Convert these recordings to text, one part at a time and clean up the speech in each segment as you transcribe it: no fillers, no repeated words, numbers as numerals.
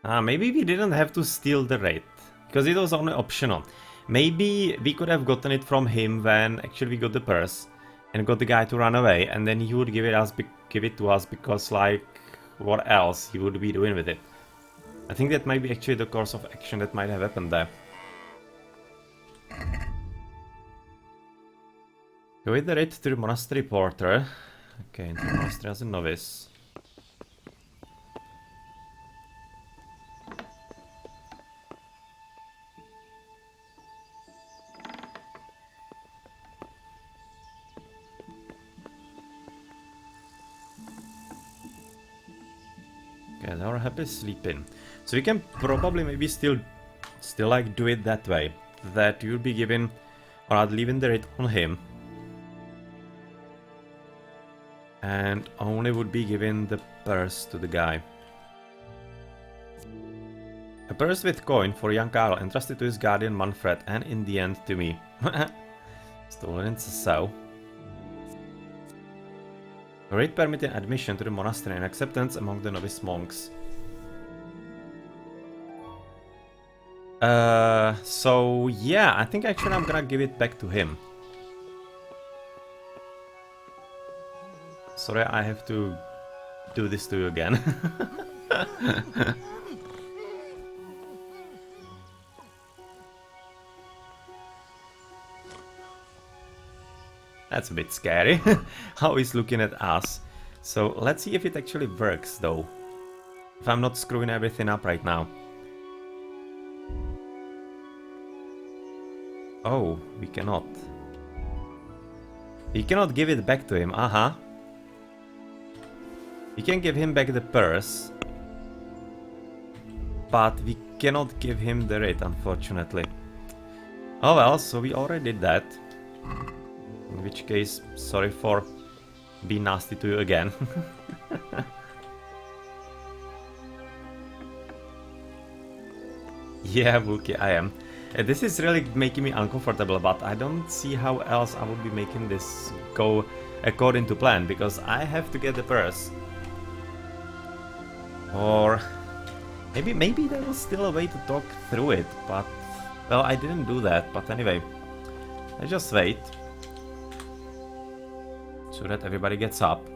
Maybe we didn't have to steal the raid, because it was only optional. Maybe we could have gotten it from him when actually we got the purse and got the guy to run away, and then he would give it to us because, like, what else he would be doing with it? I think that might be actually the course of action that might have happened there. Go with the raid to the monastery porter. Okay, into the monastery as a novice. Okay, they are happy sleeping. So we can probably maybe still like do it that way. That you'll be giving, or I'd leaving the raid on him. And only would be giving the purse to the guy. A purse with coin for young Karl, entrusted to his guardian Manfred, and in the end to me. Stolen in Sassau. A raid permitting admission to the monastery and acceptance among the novice monks. So yeah, I think actually I'm gonna give it back to him. Sorry, I have to do this to you again. That's a bit scary, how he's looking at us. So let's see if it actually works though. If I'm not screwing everything up right now. Oh, we cannot. We cannot give it back to him, We can give him back the purse. But we cannot give him the raid, unfortunately. Oh well, so we already did that. In which case, sorry for being nasty to you again. Yeah, Wookie, I am. This is really making me uncomfortable, but I don't see how else I would be making this go according to plan, because I have to get the purse. Or maybe there was still a way to talk through it, but well, I didn't do that. But anyway, let's just wait so that everybody gets up.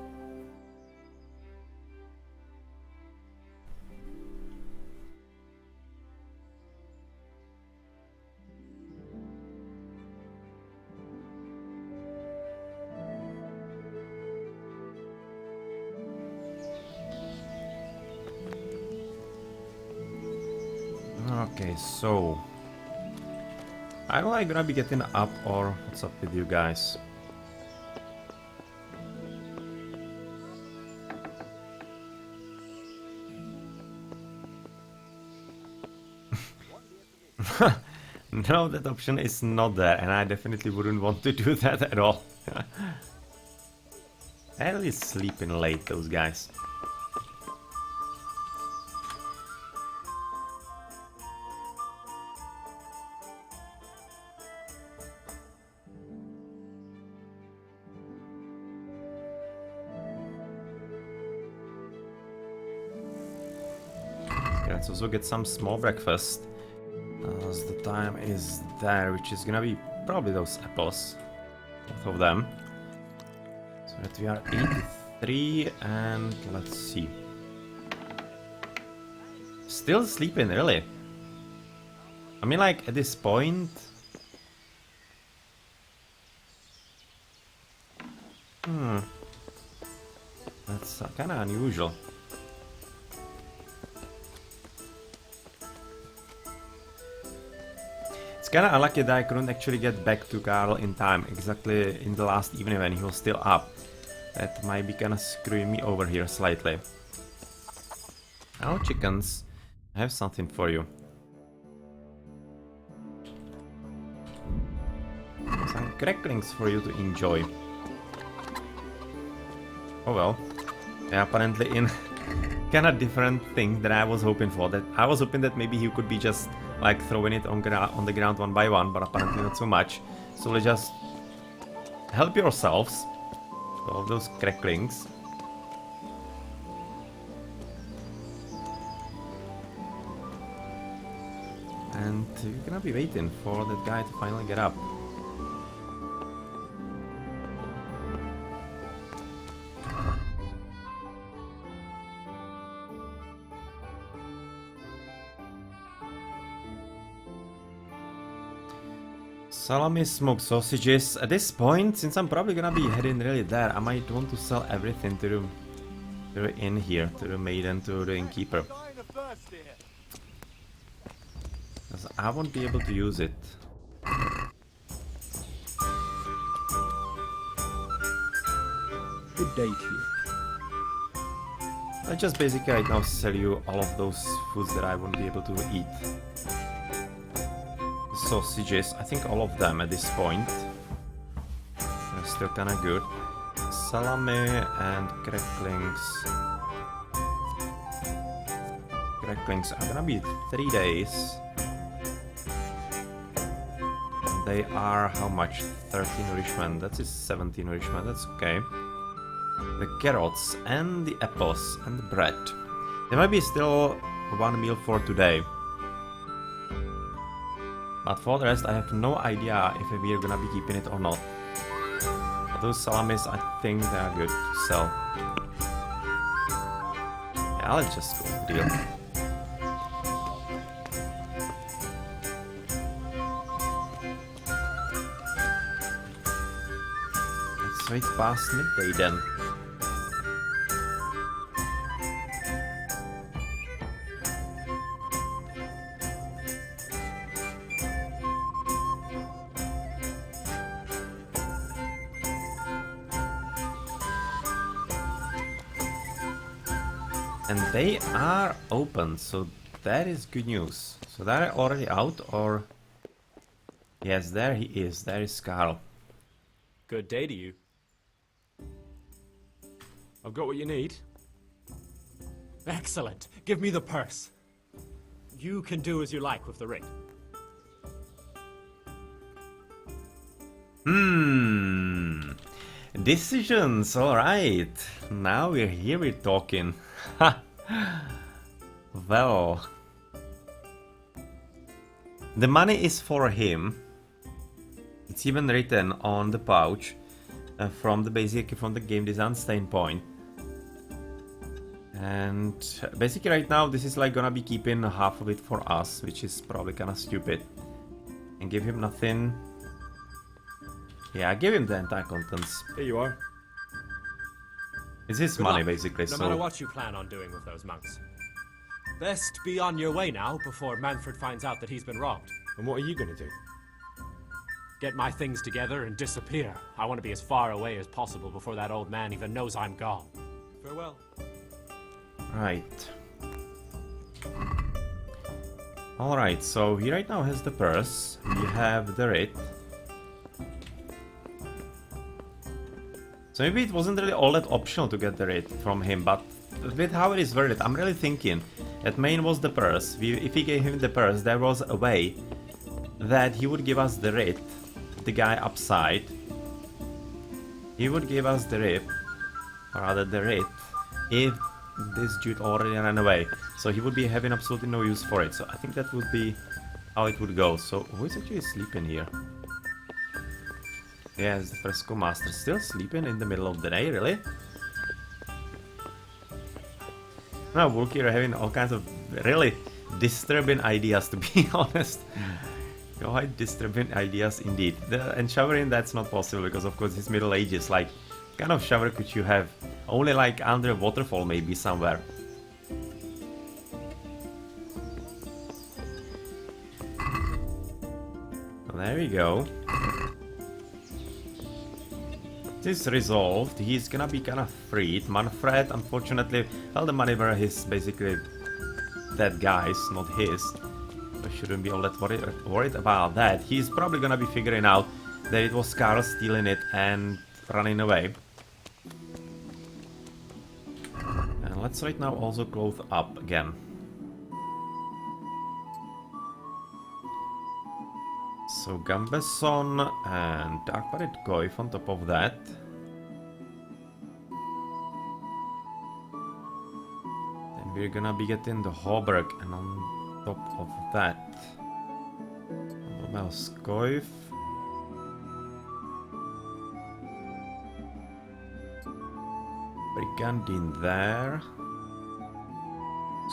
Okay, so I'm like gonna be getting up, or what's up with you guys? No, that option is not there, and I definitely wouldn't want to do that at all. At least sleeping late, those guys. Let's also get some small breakfast, as the time is there, which is gonna be probably those apples, both of them. So that we are 83, and let's see. Still sleeping, really? I mean, like, at this point... That's kinda unusual. It's kinda unlucky that I couldn't actually get back to Karl in time, exactly in the last evening when he was still up. That might be kinda screwing me over here slightly. Oh, chickens, I have something for you. Some cracklings for you to enjoy. Oh well. Yeah, apparently in kinda different thing than I was hoping for. That I was hoping that maybe he could be just like throwing it on the ground one by one, but apparently not so much. So let's just help yourselves to all those cracklings. And we're gonna be waiting for that guy to finally get up. Salami, smoked sausages. At this point, since I'm probably gonna be heading really there, I might want to sell everything to the inn here, to the maiden, to the innkeeper. Because I won't be able to use it. Good day to you. I just basically right now sell you all of those foods that I won't be able to eat. The sausages, I think all of them at this point. They're still kinda good. Salami and cracklings. Cracklings are gonna be 3 days. And they are how much? 30 nourishment. That is 70 nourishment, that's okay. The carrots and the apples and the bread. There might be still one meal for today. But for the rest, I have no idea if we're gonna be keeping it or not. But those salamis, I think they are good to sell. Yeah, I'll just go with the deal. Let's wait past midday then. And they are open, so that is good news. So they're already out, or... Yes, there he is. There is Carl. Good day to you. I've got what you need. Excellent. Give me the purse. You can do as you like with the ring. Decisions, alright. Now we're talking. Well. The money is for him. It's even written on the pouch from the game design standpoint. And basically right now this is like gonna be keeping half of it for us, which is probably kinda stupid. And give him nothing. Yeah, give him the entire contents. Here you are. It's his Good money luck, basically, no so... matter what you plan on doing with those monks. Best be on your way now before Manfred finds out that he's been robbed. And what are you gonna do? Get my things together and disappear. I want to be as far away as possible before that old man even knows I'm gone. Farewell. Right. Alright, so he right now has the purse. We have the writ. So maybe it wasn't really all that optional to get the writ from him, but with how it is worded, I'm really thinking that main was the purse. If we gave him the purse, there was a way that he would give us the writ, the guy upside. He would give us the writ, or rather the writ, if this dude already ran away. So he would be having absolutely no use for it. So I think that would be how it would go. So who is actually sleeping here? Yes, the Fresco Master still sleeping in the middle of the day, really? Now, Wookiee are having all kinds of really disturbing ideas, to be honest. Quite disturbing ideas indeed. And showering, that's not possible because, of course, it's Middle Ages. Like, what kind of shower could you have? Only like under a waterfall, maybe somewhere. Well, there we go. This resolved, he's gonna be kinda freed. Manfred, unfortunately, well, the money were his, basically, that guy's, not his. I shouldn't be all that worried about that. He's probably gonna be figuring out that it was Carl stealing it and running away. And let's right now also clothe up again. So Gambeson and Dark-Padded Goyf on top of that. Then we're gonna be getting the Hauberg, and on top of that Melskoif. Brigandine there.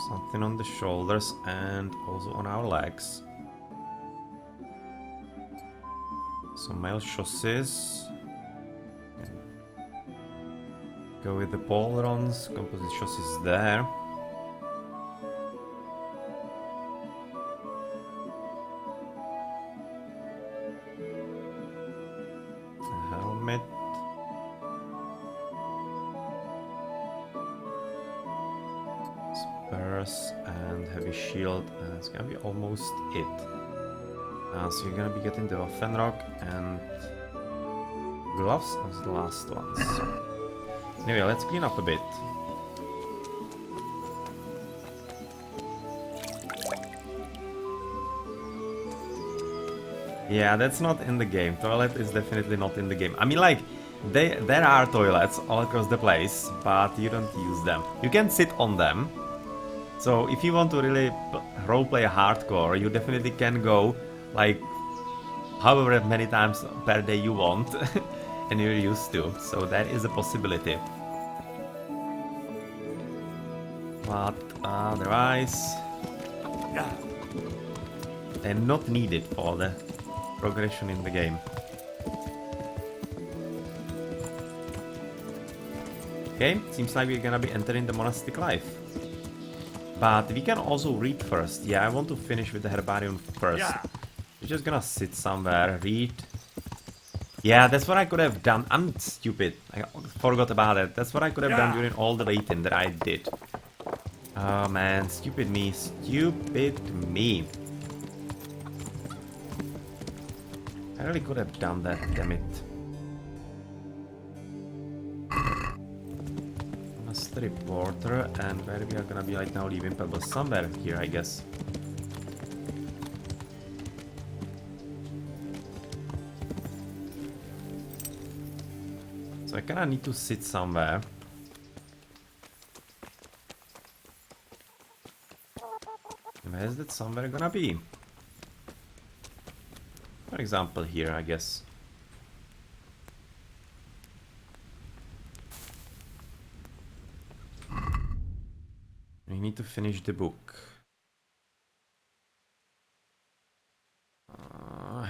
Something on the shoulders and also on our legs. Some male chassis. Go with the polerons, composite chassis there. A helmet. Spurs and heavy shield. It's gonna be almost it. So you're gonna be getting the Waffenrock and gloves as the last ones. Anyway, let's clean up a bit. Yeah, that's not in the game. Toilet is definitely not in the game. I mean, like, there are toilets all across the place, but you don't use them. You can sit on them. So if you want to really roleplay hardcore, you definitely can go, like, however many times per day you want, and you're used to. So that is a possibility. But otherwise, they're not needed for the progression in the game. Okay, seems like we're gonna be entering the monastic life. But we can also read first. Yeah, I want to finish with the herbarium first. We're just gonna sit somewhere, read. Yeah, that's what I could have done. I'm stupid. I forgot about it. That's what I could have done during all the waiting that I did. Oh man, stupid me. Stupid me. I really could have done that, damn it. Monastery Porter, and where we are gonna be right now, leaving Pebble? Somewhere here, I guess. So I kinda need to sit somewhere. Where's that somewhere gonna be? For example, here, I guess. We need to finish the book.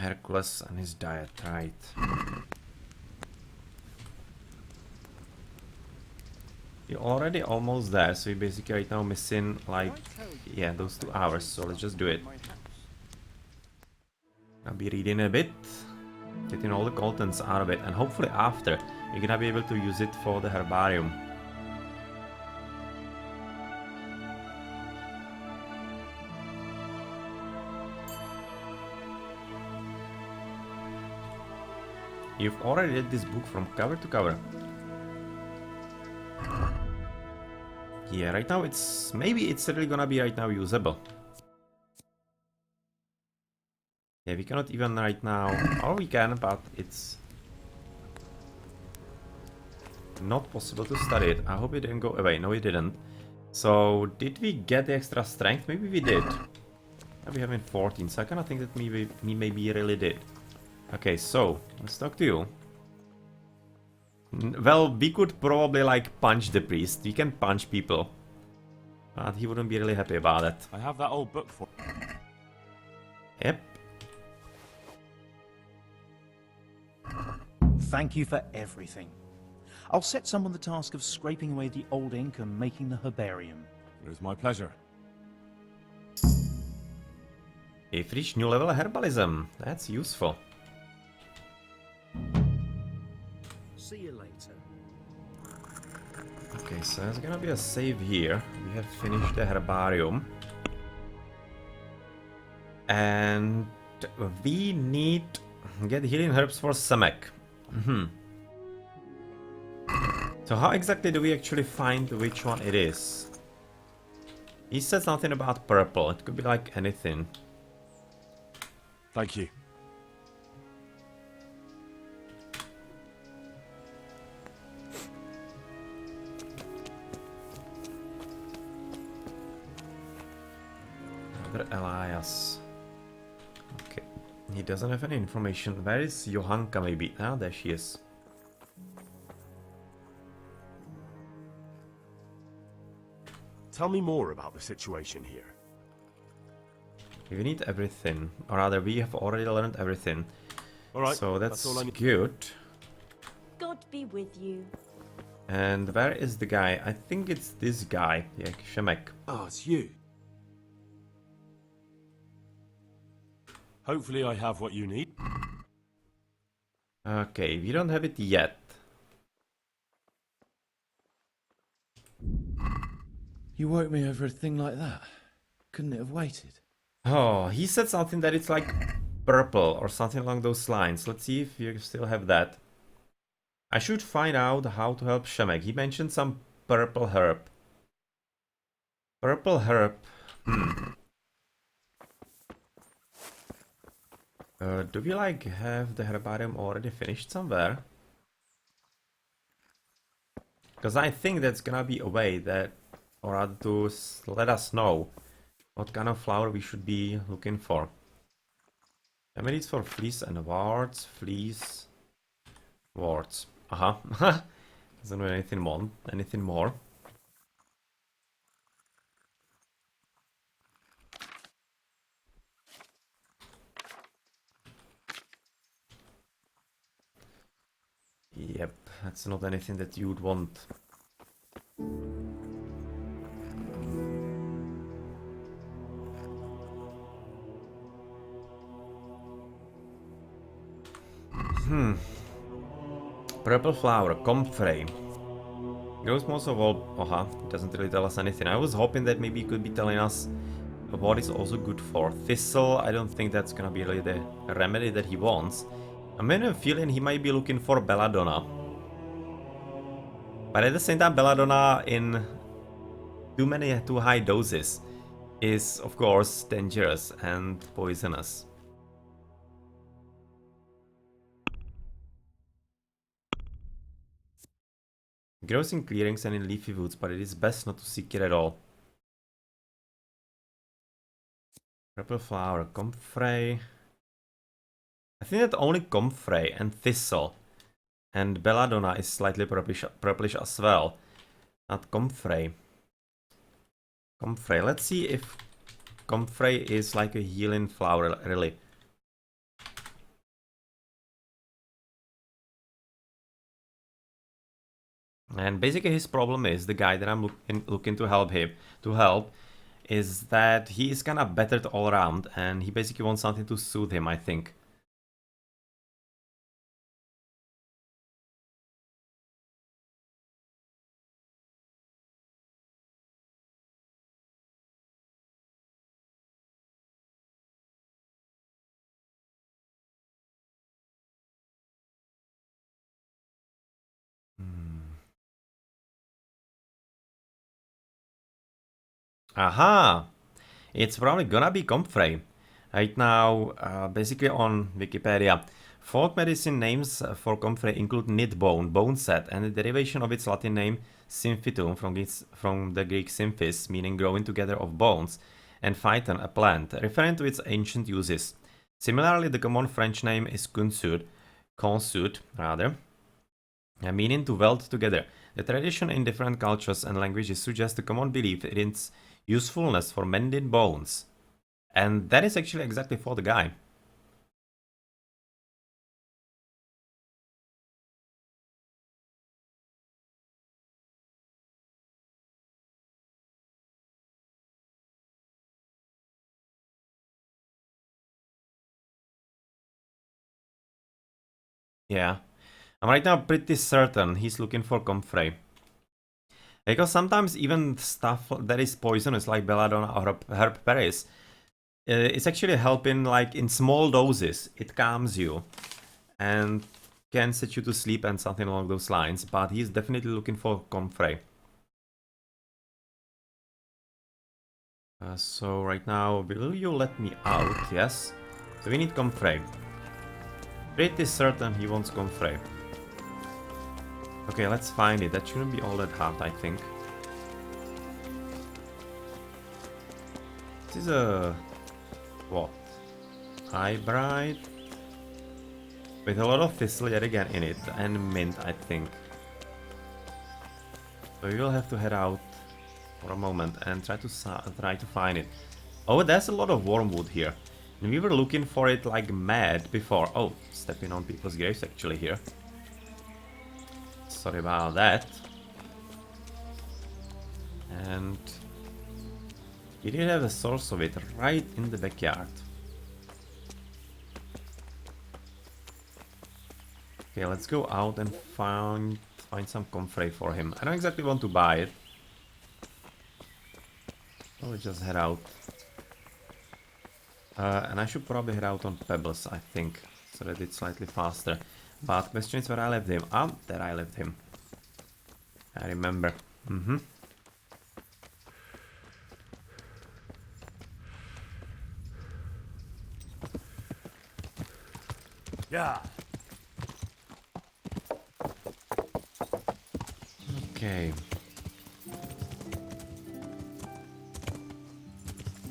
Hercules and his diet, right. We're already almost there, so we're basically right now missing, like, yeah, those 2 hours, so let's just do it. I'll be reading a bit, getting all the contents out of it, and hopefully after, you're gonna be able to use it for the herbarium. You've already read this book from cover to cover. Yeah, right now maybe it's really gonna be right now usable. Yeah, we cannot even right now, or we can, but it's not possible to study it. I hope it didn't go away. No, it didn't. So, did we get the extra strength? Maybe we did. Now we have 14, so I kinda think that maybe we really did. Okay, so, let's talk to you. Well, we could probably, like, punch the priest. We can punch people. But he wouldn't be really happy about it. I have that old book for... Yep. Thank you for everything. I'll set someone the task of scraping away the old ink and making the herbarium. It is my pleasure. We've reached new level herbalism. That's useful. See you later. Okay, so there's gonna be a save here. We have finished the herbarium. And we need get healing herbs for Samek. So how exactly do we actually find which one it is? He said something about purple. It could be like anything. Thank you. Brother Elias. Okay. He doesn't have any information. Where is Johanka maybe? Ah, there she is. Tell me more about the situation here. We need everything. Or rather, we have already learned everything. Alright, So that's all I need. good. God be with you. And where is the guy? I think it's this guy. Yeah, Shemek. Ah, it's you. Hopefully I have what you need. Okay, we don't have it yet. You woke me over a thing like that. Couldn't it have waited? Oh, he said something that it's like purple or something along those lines. Let's see if you still have that. I should find out how to help Shemek. He mentioned some purple herb. Purple herb. Do we like have the herbarium already finished somewhere? Because I think that's gonna be a way that, or rather to let us know what kind of flower we should be looking for. Remedies for fleas and warts. Fleas, warts. Doesn't know anything more. Anything more? Yep, that's not anything that you'd want. Purple flower, comfrey. Grows most of all. It doesn't really tell us anything. I was hoping that maybe it could be telling us what is also good for. Thistle, I don't think that's gonna be really the remedy that he wants. I'm in a feeling he might be looking for belladonna. But at the same time, belladonna in too high doses is, of course, dangerous and poisonous. It grows in clearings and in leafy woods, but it is best not to seek it at all. Purple flower, comfrey. I think that only comfrey and thistle and belladonna is slightly purplish as well. Not comfrey. Comfrey. Let's see if comfrey is like a healing flower, really. And basically his problem is, the guy that I'm looking to help is that he is kinda battered all around and he basically wants something to soothe him, I think. Aha! It's probably gonna be comfrey. Right now, basically on Wikipedia, folk medicine names for comfrey include knit bone, bone set, and the derivation of its Latin name symphytum from the Greek symphys, meaning growing together of bones, and phyton, a plant, referring to its ancient uses. Similarly, the common French name is consud, meaning to weld together. The tradition in different cultures and languages suggests the common belief in its usefulness for mending bones. And that is actually exactly for the guy. Yeah. I'm right now pretty certain he's looking for comfrey. Because sometimes even stuff that is poisonous, like belladonna or herb berries, it's actually helping, like in small doses. It calms you and can set you to sleep and something along those lines. But he's definitely looking for comfrey. So right now, will you let me out? Yes. So we need comfrey. Pretty certain he wants comfrey. Okay, let's find it. That shouldn't be all that hard, I think. This is a... what? Eyebright. With a lot of thistle yet again in it, and mint, I think. So we will have to head out for a moment and try to find it. Oh, there's a lot of wormwood here. And we were looking for it like mad before. Oh, stepping on people's graves actually here. Sorry about that. And we did have a source of it right in the backyard. Okay, let's go out and find some comfrey for him. I don't exactly want to buy it. So let's just head out. And I should probably head out on pebbles, I think, so that it's slightly faster. But question is where I left him. Ah, there I left him. I remember. Yeah. Okay.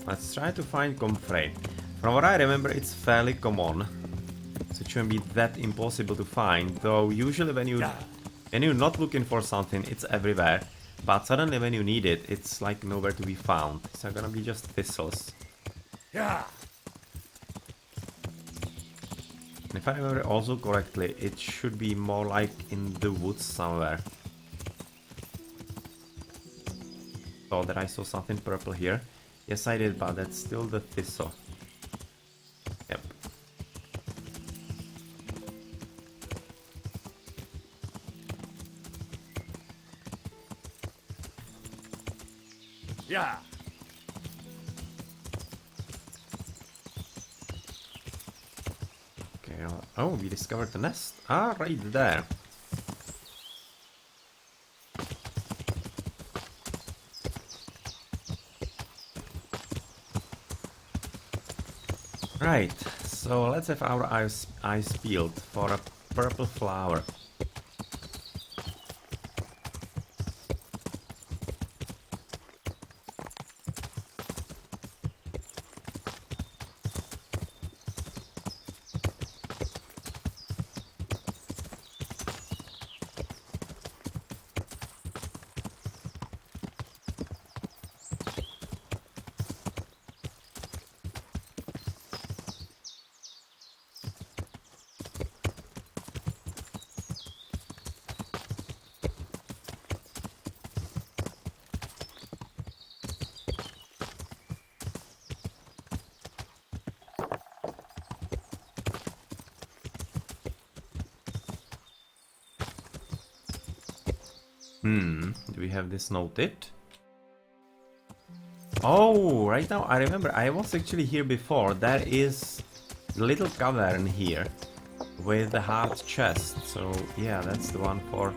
Let's try to find comfrey. From what I remember, it's fairly common. So it shouldn't be that impossible to find, though usually when you're not looking for something, it's everywhere. But suddenly when you need it, it's like nowhere to be found. It's not gonna be just thistles. Yeah. And if I remember also correctly, it should be more like in the woods somewhere. Thought that I saw something purple here. Yes, I did, but that's still the thistle. Yep. Yeah. Okay, oh, we discovered the nest. Ah, right there. Right, so let's have our eyes peeled for a purple flower. Do we have this noted? Oh, right now I remember I was actually here before. There is a little cavern here with the hard chest. So yeah, that's the one for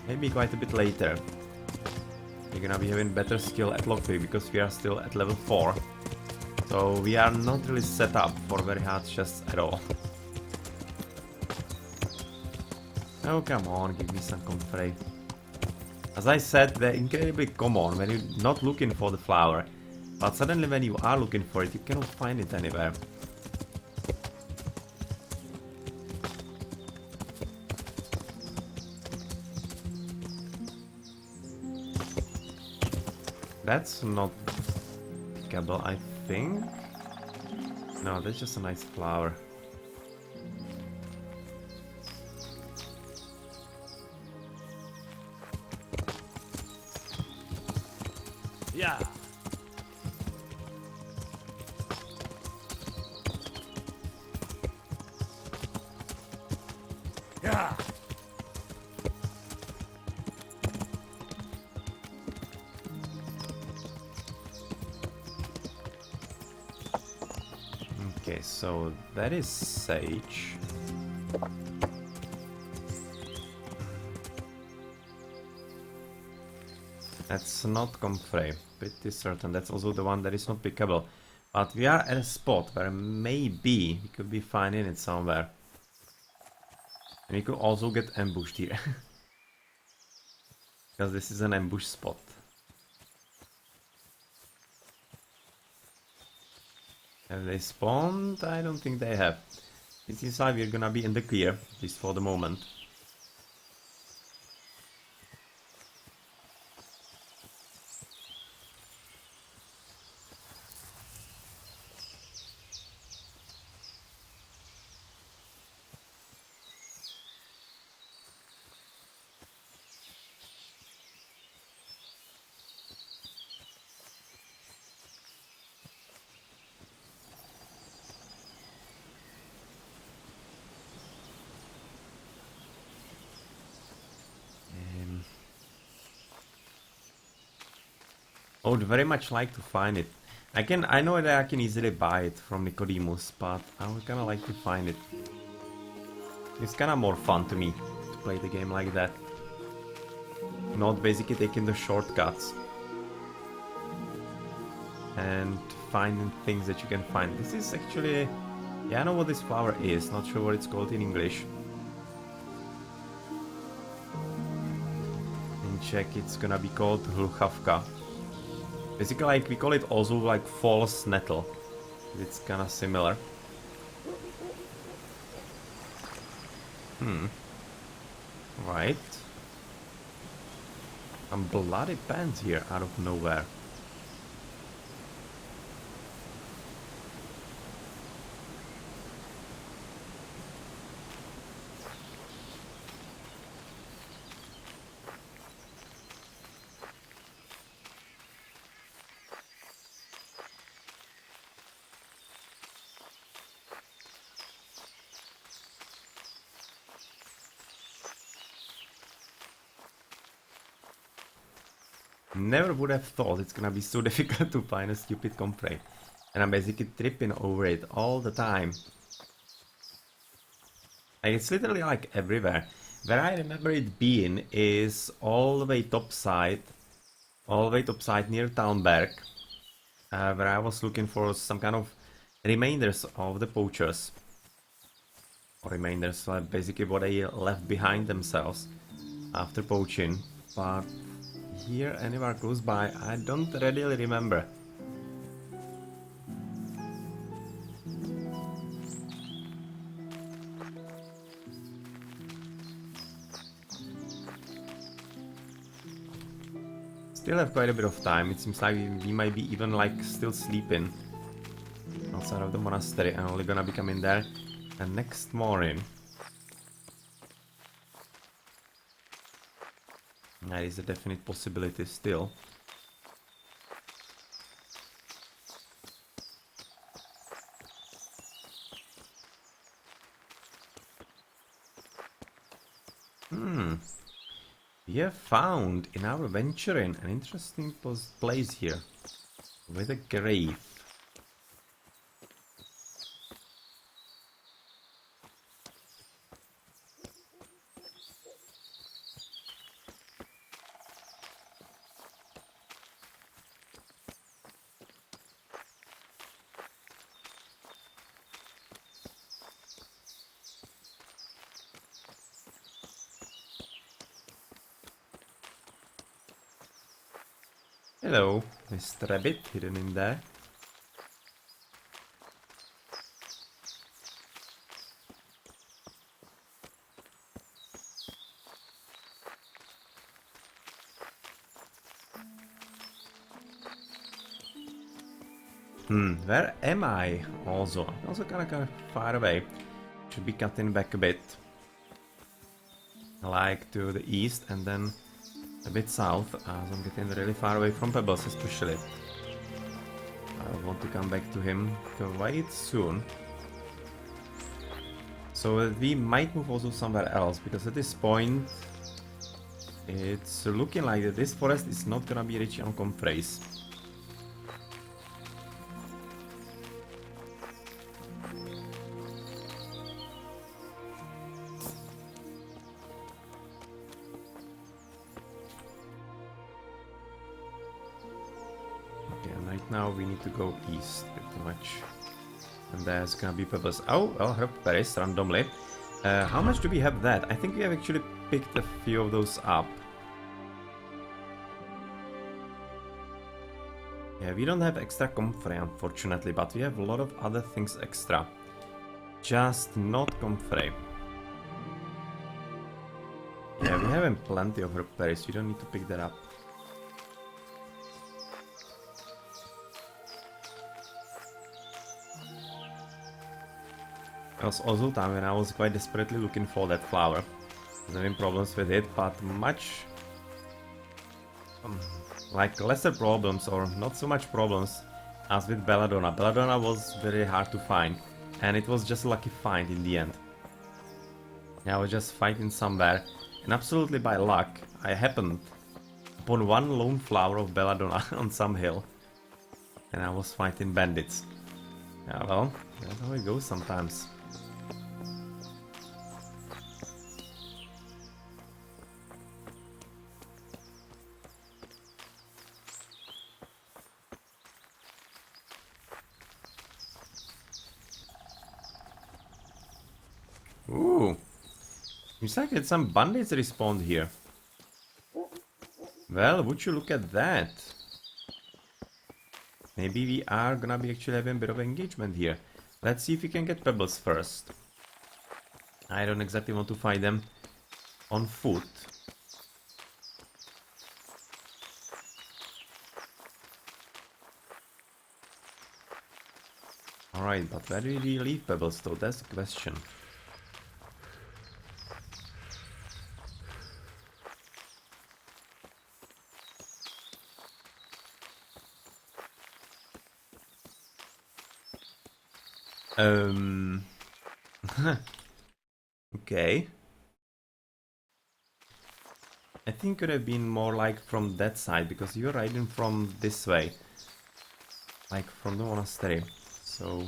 maybe quite a bit later. We're gonna be having better skill at lockpick because we are still at level 4. So we are not really set up for very hard chests at all. Oh, come on, give me some comfrey. As I said, they're incredibly common when you're not looking for the flower. But suddenly when you are looking for it, you cannot find it anywhere. That's not pickable, I think. No, that's just a nice flower. Yeah. Yeah. Okay, so that is sage. That's not comfrey, pretty certain. That's also the one that is not pickable. But we are at a spot where maybe we could be finding it somewhere. And we could also get ambushed here. Because this is an ambush spot. Have they spawned? I don't think they have. It seems like we're gonna be in the clear, at least for the moment. I would very much like to find it. I know that I can easily buy it from Nicodemus, but I would kinda like to find it. It's kinda more fun to me to play the game like that. Not basically taking the shortcuts and finding things that you can find. This is actually... Yeah, I know what this flower is, not sure what it's called in English. In Czech it's gonna be called hluchavka. Basically, like, we call it also like false nettle. It's kinda similar. Right. Some bloody pants here out of nowhere. Never would have thought it's gonna be so difficult to find a stupid comfrey. And I'm basically tripping over it all the time. Like, it's literally like everywhere. Where I remember it being is all the way topside near Townberg, where I was looking for some kind of remainders of the poachers. Or remainders, basically what they left behind themselves after poaching. But here, anywhere close by, I don't really remember. Still have quite a bit of time. It seems like we might be even like still sleeping outside of the monastery. I'm only gonna be coming there next morning. That is a definite possibility still. We have found in our venturing an interesting place here with a grave. Hello, Mr. Rabbit hidden in there. Where am I also? I'm also kind of far away. Should be cutting back a bit. Like to the east and then a bit south, as I'm getting really far away from Pebbles especially. I want to come back to him quite soon. So we might move also somewhere else, because at this point it's looking like that this forest is not gonna be rich on comfreys. Now we need to go east pretty much. And there's gonna be pebbles. Oh, well, herb berries randomly. How much do we have that? I think we have actually picked a few of those up. Yeah, we don't have extra comfrey, unfortunately, but we have a lot of other things extra. Just not comfrey. Yeah, we have plenty of repairs, we don't need to pick that up. It was also time when I was quite desperately looking for that flower. I was having problems with it, but much... like lesser problems, or not so much problems, as with Belladonna. Belladonna was very hard to find, and it was just a lucky find in the end. I was just fighting somewhere, and absolutely by luck, I happened upon one lone flower of Belladonna on some hill, and I was fighting bandits. Yeah, well, that's how it goes sometimes. Ooh, seems like it's some bandits respawned here. Well, would you look at that? Maybe we are gonna be actually having a bit of engagement here. Let's see if we can get pebbles first. I don't exactly want to fight them on foot. Alright, but where do we leave pebbles though? That's the question. Okay. I think it could have been more like from that side, because you're riding from this way. Like from the monastery. So...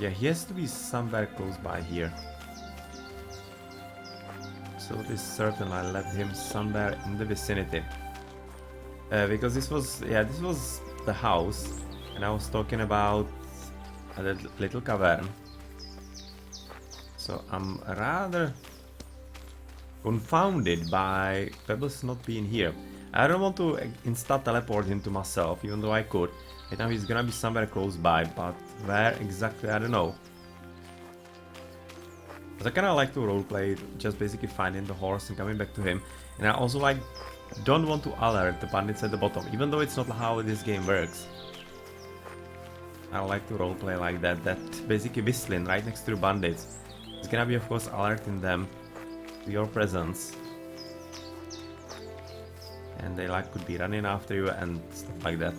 yeah, he has to be somewhere close by here. So it is certain I left him somewhere in the vicinity. Because this was the house, and I was talking about a little cavern. So I'm rather confounded by Pebbles not being here. I don't want to insta teleport him to myself, even though I could. Right now he's gonna be somewhere close by, but where exactly, I don't know. But I kinda like to roleplay, just basically finding the horse and coming back to him. And I also like, don't want to alert the bandits at the bottom, even though it's not how this game works. I like to roleplay like that, basically whistling right next to the bandits. It's gonna be of course alerting them to your presence. And they like could be running after you and stuff like that.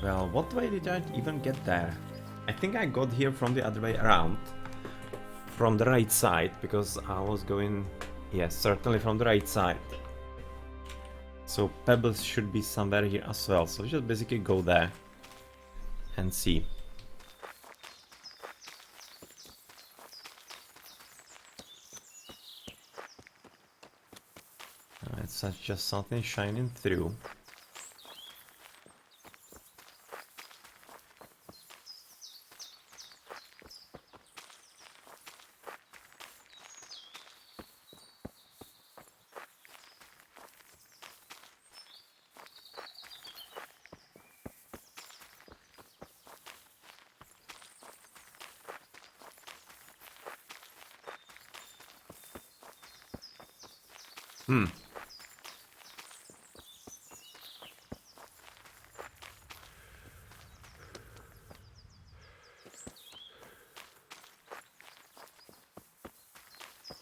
Well, what way did I even get there? I think I got here from the other way around. From the right side, because I was going... yes, certainly from the right side. So Pebbles should be somewhere here as well, so just basically go there and see. It's just something shining through.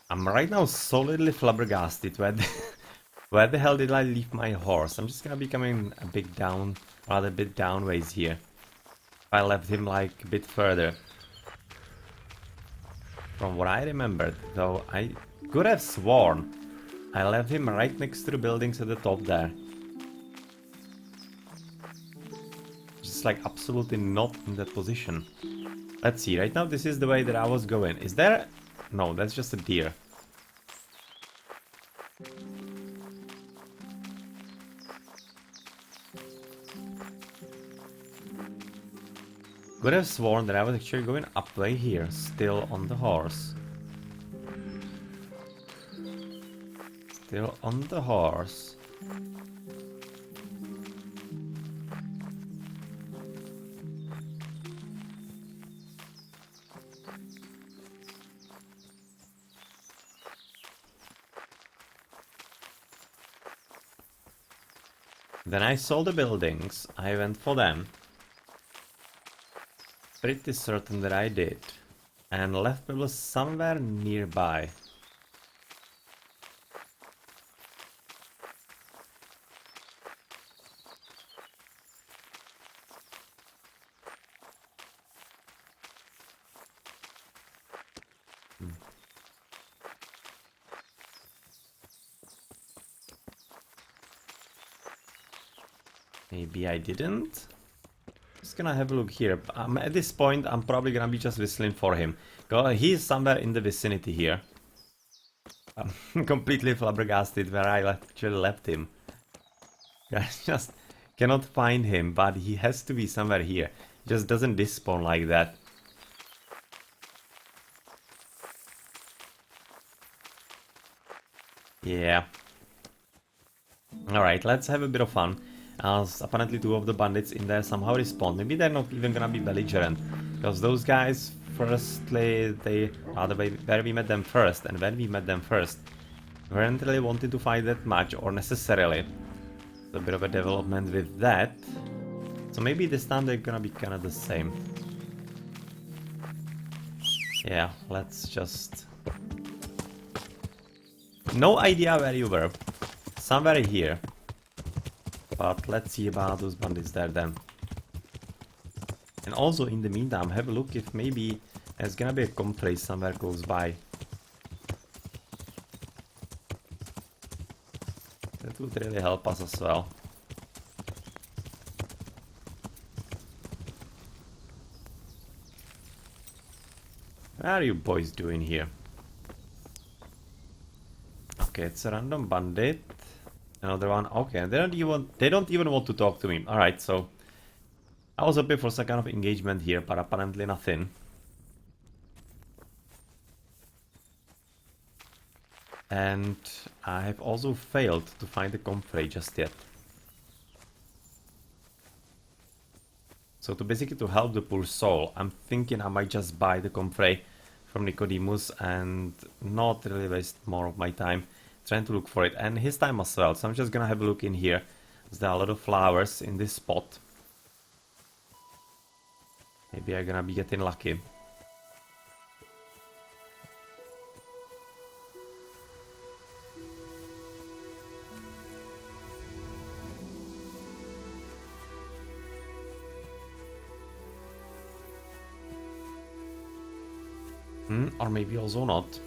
I'm right now solidly flabbergasted Where the hell did I leave my horse? I'm just gonna be coming a bit down, rather a bit downways here. I left him like a bit further. From what I remembered, though, I could have sworn I left him right next to the buildings at the top there. Just like absolutely not in that position. Let's see, right now this is the way that I was going. Is there... No, that's just a deer. Could have sworn that I was actually going up way here, still on the horse. Still on the horse. Then I saw the buildings, I went for them. Pretty certain that I did. And left people somewhere nearby. Maybe I didn't? Just gonna have a look here. At this point, I'm probably gonna be just whistling for him. He's somewhere in the vicinity here. I'm completely flabbergasted where I actually left him. I just cannot find him, but he has to be somewhere here. Just doesn't despawn like that. Yeah. Alright, let's have a bit of fun. As apparently two of the bandits in there somehow respawn. Maybe they're not even gonna be belligerent. Because those guys, firstly, they are the way where we met them first. And when we met them first, weren't really wanting to fight that much or necessarily. A bit of a development with that. So maybe this time they're gonna be kinda the same. Yeah, let's just... No idea where you were. Somewhere here. But let's see about those bandits there then. And also in the meantime, have a look if maybe there's gonna be a compray somewhere close by. That would really help us as well. What are you boys doing here? Okay, it's a random bandit. Another one. Okay, they don't even want to talk to me. Alright, so I was hoping for some kind of engagement here, but apparently nothing. And I have also failed to find the compray just yet. So basically to help the poor soul, I'm thinking I might just buy the compray from Nicodemus and not really waste more of my time trying to look for it, and his time as well. So I'm just gonna have a look in here. There are a lot of flowers in this spot. Maybe I'm gonna be getting lucky. Or maybe also not.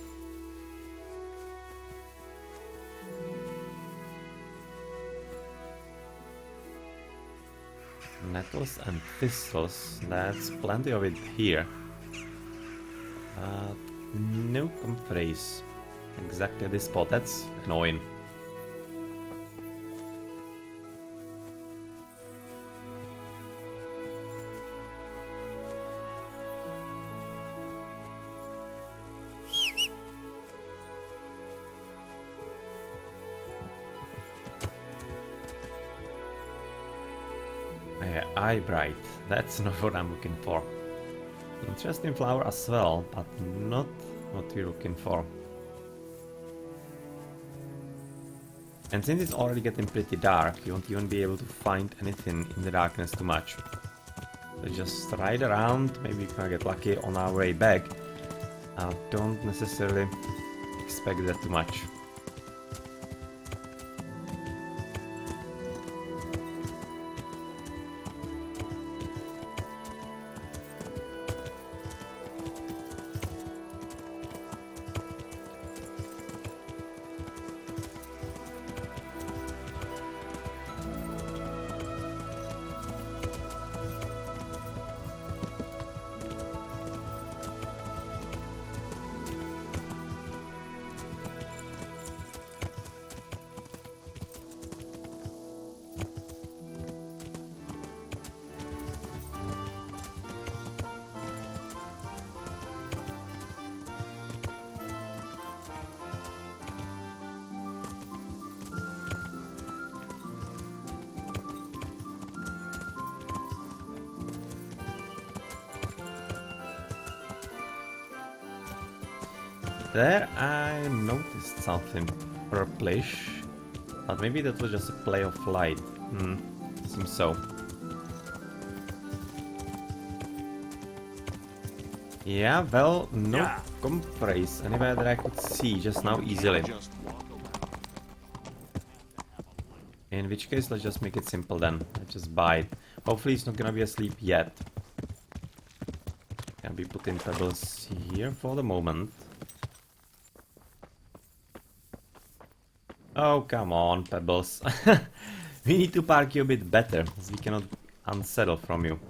Nettles and thistles, that's plenty of it here. No comprays. Exactly at this spot, that's annoying. Eye bright, that's not what I'm looking for. Interesting flower as well, but not what we're looking for. And since it's already getting pretty dark, you won't even be able to find anything in the darkness too much. So just ride around, maybe we can get lucky on our way back. I don't necessarily expect that too much. There I noticed something purplish. But maybe that was just a play of light. Seems so. Yeah, well, no compress anywhere that I could see just now easily. In which case, let's just make it simple then. Let's just buy it. Hopefully he's not gonna be asleep yet. Can be put in pebbles here for the moment. Oh, come on, pebbles. We need to park you a bit better, as we cannot unsettle from you.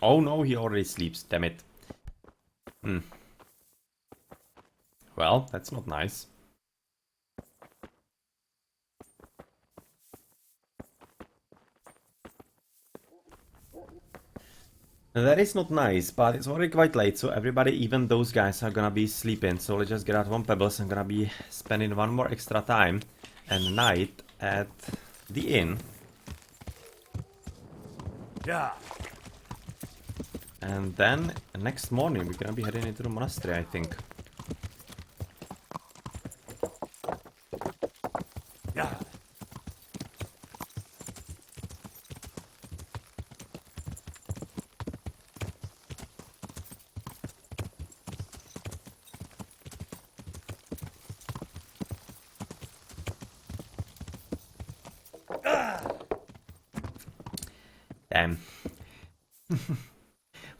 Oh no, he already sleeps, damn it. Well, that's not nice. That is not nice, but it's already quite late, so everybody, even those guys, are gonna be sleeping. So let's just get out one pebbles. I'm gonna be spending one more extra time and night at the inn. Yeah. And then next morning we're gonna be heading into the monastery, I think. Yeah. Damn.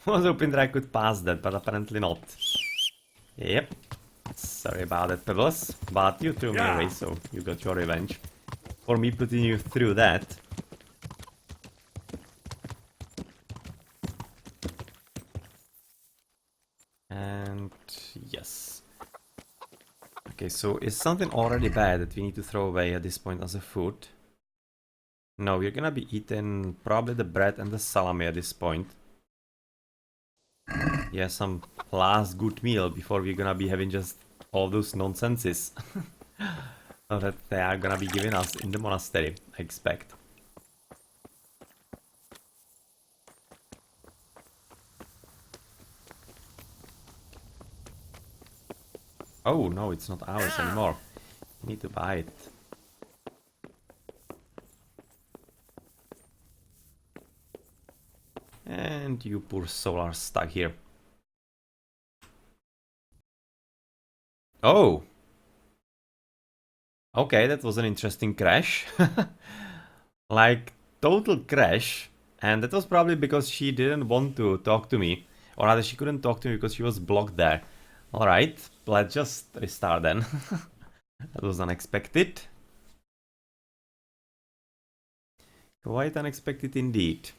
Was hoping that I could pass that, but apparently not. Yep. Sorry about that, Pebbles. But you threw me away, so you got your revenge. For me putting you through that. And yes. Okay, so is something already bad that we need to throw away at this point as a food? No, we're gonna be eating probably the bread and the salami at this point. Yeah, some last good meal before we're gonna be having just all those nonsenses that they are gonna be giving us in the monastery, I expect. Oh no, it's not ours anymore. We need to buy it. And you poor soul are stuck here. Oh! Okay, that was an interesting crash. Like, total crash. And that was probably because she didn't want to talk to me. Or rather, she couldn't talk to me because she was blocked there. Alright, let's just restart then. That was unexpected. Quite unexpected indeed.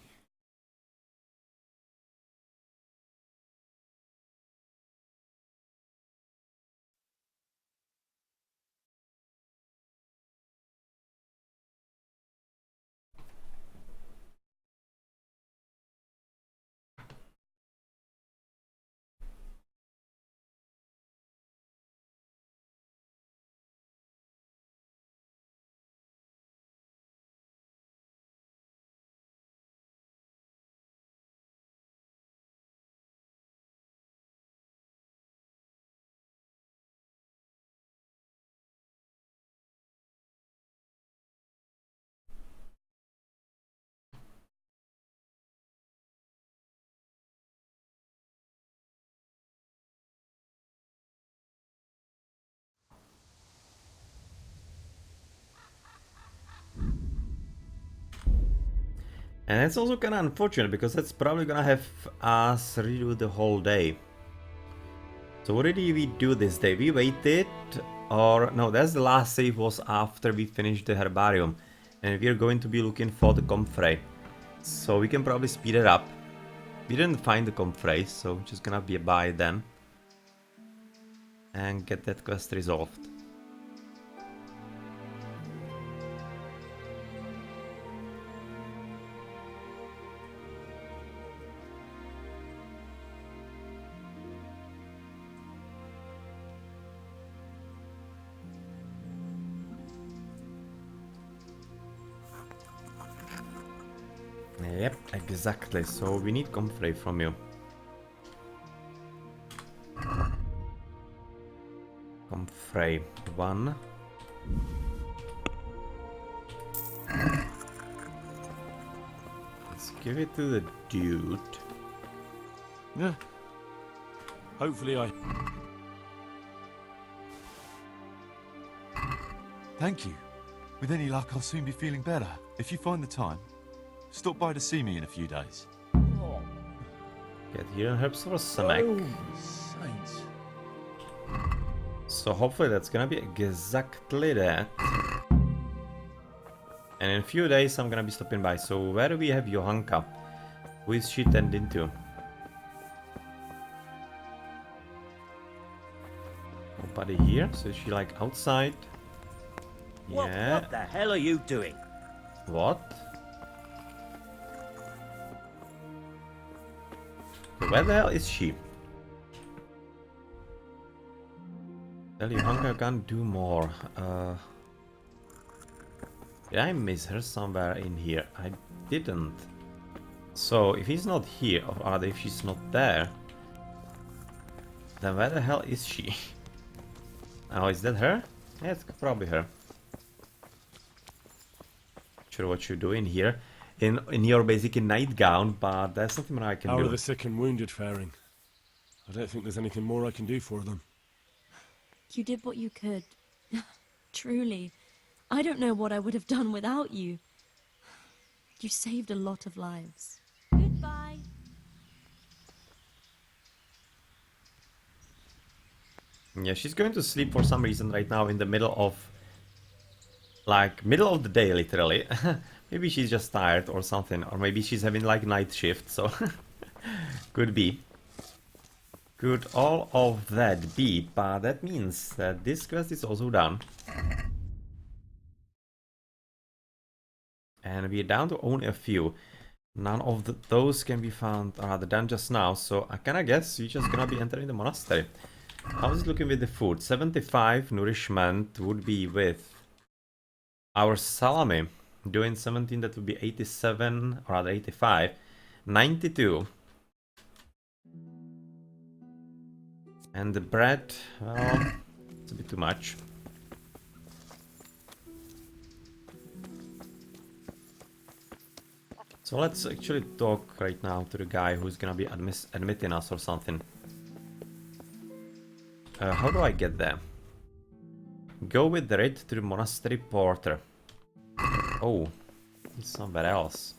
And it's also kinda unfortunate because that's probably gonna have us redo the whole day. So what did we do this day? We waited, or no, that's the last save was after we finished the herbarium. And we're going to be looking for the comfrey. So we can probably speed it up. We didn't find the comfrey, so we're just gonna be by then. And get that quest resolved. Yep, exactly. So we need comfrey from you. Comfrey 1. Let's give it to the dude. Yeah. Hopefully I... Thank you. With any luck, I'll soon be feeling better. If you find the time, stop by to see me in a few days. Get here and herbs for snack. Saints. So hopefully that's gonna be exactly that. And in a few days I'm gonna be stopping by. So where do we have Johanka? Who is she tending to? Nobody here? So is she like outside? Yeah. What the hell are you doing? What? So where the hell is she? Tell you, Hunger can't do more. Did I miss her somewhere in here? I didn't. So if he's not here, or rather if she's not there, then where the hell is she? Oh, is that her? Yeah, it's probably her. Sure what you're doing here in your basic nightgown, but there's nothing more I can How do. are the sick and wounded faring? I don't think there's anything more I can do for them. You did what you could. Truly. I don't know what I would have done without you. You saved a lot of lives. Goodbye. Yeah, she's going to sleep for some reason right now in the middle of... like, middle of the day, literally. Maybe she's just tired or something. Or maybe she's having, like, night shift, so... Could be. Could all of that be, but that means that this quest is also done. And we're down to only a few. None of those can be found rather than just now, so I kinda guess we're just gonna be entering the monastery. How's it looking with the food? 75 nourishment would be with our salami. Doing 17, that would be 87, or rather 85. 92. And the bread, well, it's a bit too much. So let's actually talk right now to the guy who's gonna be admitting us or something. How do I get there? Go with the raid to the monastery porter. Oh, he's somewhere else.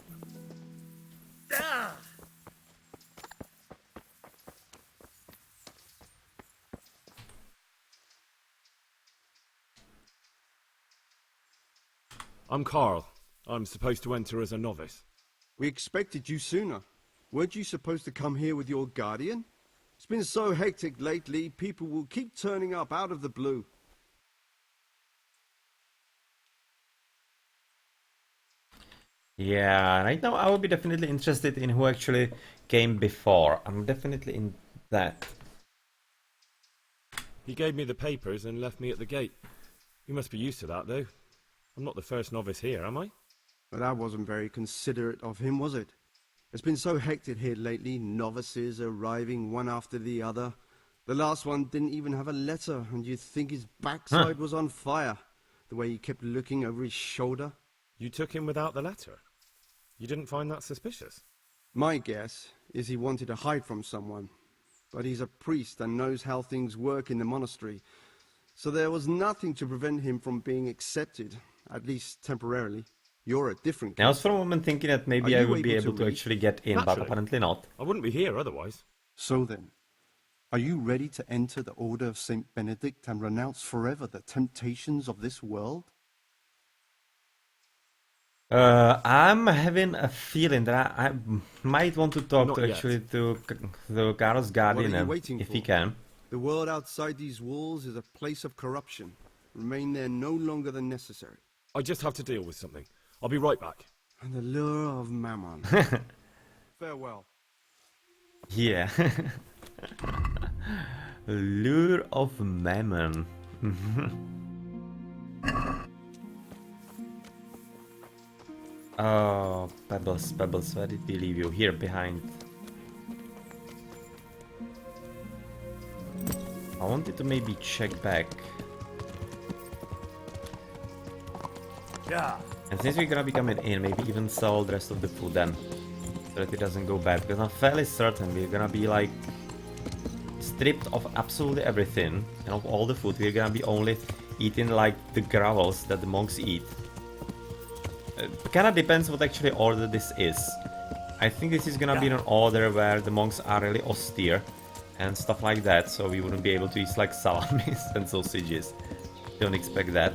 I'm Carl. I'm supposed to enter as a novice. We expected you sooner. Weren't you supposed to come here with your guardian? It's been so hectic lately, people will keep turning up out of the blue. Yeah, right now I would be definitely interested in who actually came before. I'm definitely in that. He gave me the papers and left me at the gate. You must be used to that, though. I'm not the first novice here, am I? But that wasn't very considerate of him, was it? It's been so hectic here lately, novices arriving one after the other. The last one didn't even have a letter, and you'd think his backside was on fire, the way he kept looking over his shoulder. You took him without the letter? You didn't find that suspicious? My guess is he wanted to hide from someone. But he's a priest and knows how things work in the monastery. So there was nothing to prevent him from being accepted, at least temporarily. You're a different case. I was for a moment thinking that maybe I would be able to actually get in, but Naturally. apparently not. I wouldn't be here otherwise. So then, are you ready to enter the Order of Saint Benedict and renounce forever the temptations of this world? I'm having a feeling that I might want to talk Not to yet. actually to Carl's guardian What are you waiting if for? he can. The world outside these walls is a place of corruption. Remain there no longer than necessary. I just have to deal with something. I'll be right back. And the lure of mammon. Farewell. Yeah. Lure of Mammon. Oh, Pebbles, Pebbles, where did we leave you? Here, behind. I wanted to maybe check back. Yeah. And since we're gonna be coming in, maybe even sell the rest of the food then. So that it doesn't go bad. Because I'm fairly certain we're gonna be like stripped of absolutely everything. And of all the food, we're gonna be only eating like the gravels that the monks eat. Kinda depends what actually order this is. I think this is gonna be an order where the monks are really austere and stuff like that, so we wouldn't be able to eat like salamis and sausages. Don't expect that.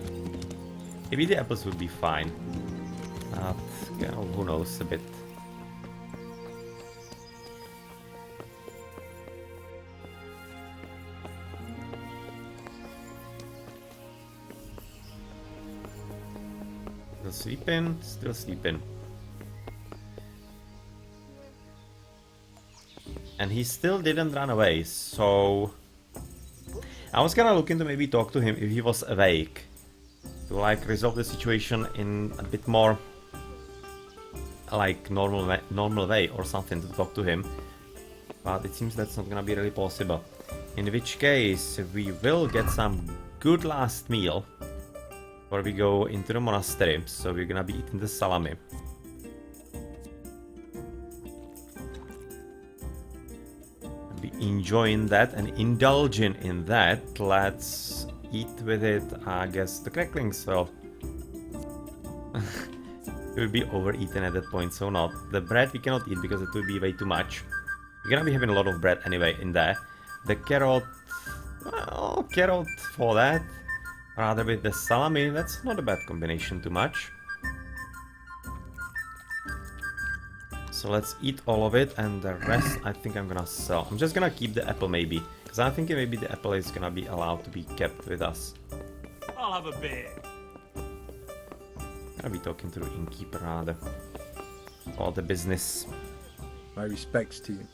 Maybe the apples would be fine. You know, who knows a bit. Still sleeping, still sleeping. And he still didn't run away, so I was gonna look into maybe talk to him if he was awake. To like resolve the situation in a bit more like normal way or something to talk to him. But it seems that's not gonna be really possible. In which case we will get some good last meal before we go into the monastery. So we're gonna be eating the salami. Be enjoying that and indulging in that. Let's eat with it, I guess, the cracklings. Well, it will be overeaten at that point, so not. The bread we cannot eat because it will be way too much. We're gonna be having a lot of bread anyway in there. The carrot, well, carrot for that. Rather with the salami, that's not a bad combination too much. So let's eat all of it, and the rest I think I'm gonna sell. I'm just gonna keep the apple maybe, because I'm thinking maybe the apple is gonna be allowed to be kept with us. I'll have a beer. Gonna be talking to the innkeeper rather. All the business. My respects to you.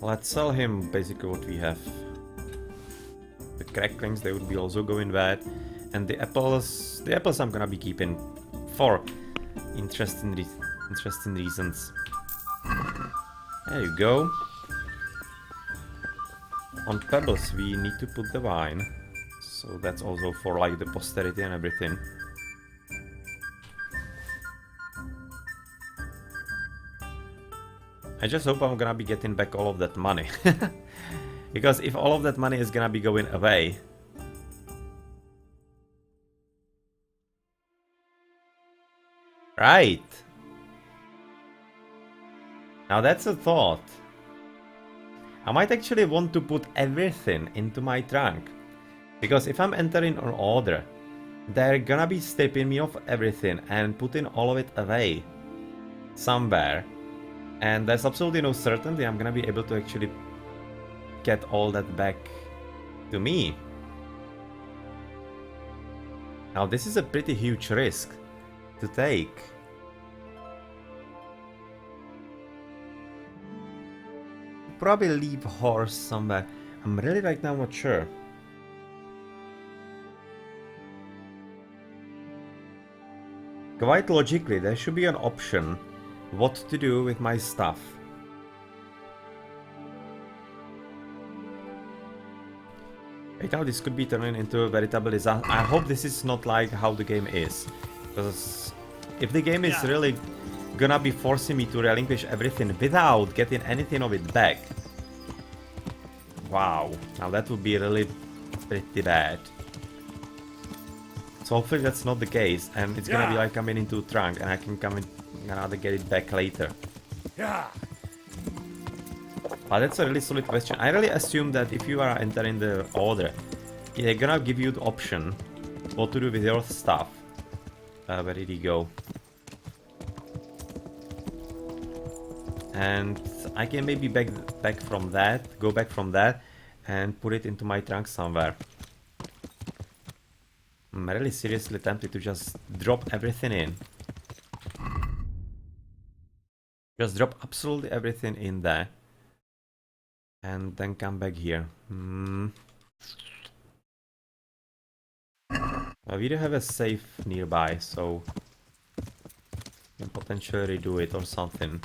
Let's sell him basically what we have. The cracklings, they would be also going bad. And the apples I'm gonna be keeping for interesting reasons. There you go. On Pebbles we need to put the wine. So that's also for like the posterity and everything. I just hope I'm gonna be getting back all of that money. Because if all of that money is gonna be going away... Right! Now that's a thought. I might actually want to put everything into my trunk. Because if I'm entering an order, they're gonna be stripping me of everything and putting all of it away. Somewhere. And there's absolutely no certainty I'm gonna be able to actually get all that back to me. Now this is a pretty huge risk to take. Probably leave horse somewhere. I'm really right now not sure. Quite logically, there should be an option what to do with my stuff. Right now this could be turning into a veritable disaster. I hope this is not like how the game is. Because if the game is really gonna be forcing me to relinquish everything without getting anything of it back. Wow, now that would be really pretty bad. So hopefully that's not the case, and it's gonna be like coming into trunk and I can come in and get it back later. Yeah. But that's a really solid question. I really assume that if you are entering the order, they're gonna give you the option what to do with your stuff. Where did he go? And I can maybe go back from that and put it into my trunk somewhere. I'm really seriously tempted to just drop everything in. Just drop absolutely everything in there. And then come back here. We do have a safe nearby, so we can potentially redo it or something.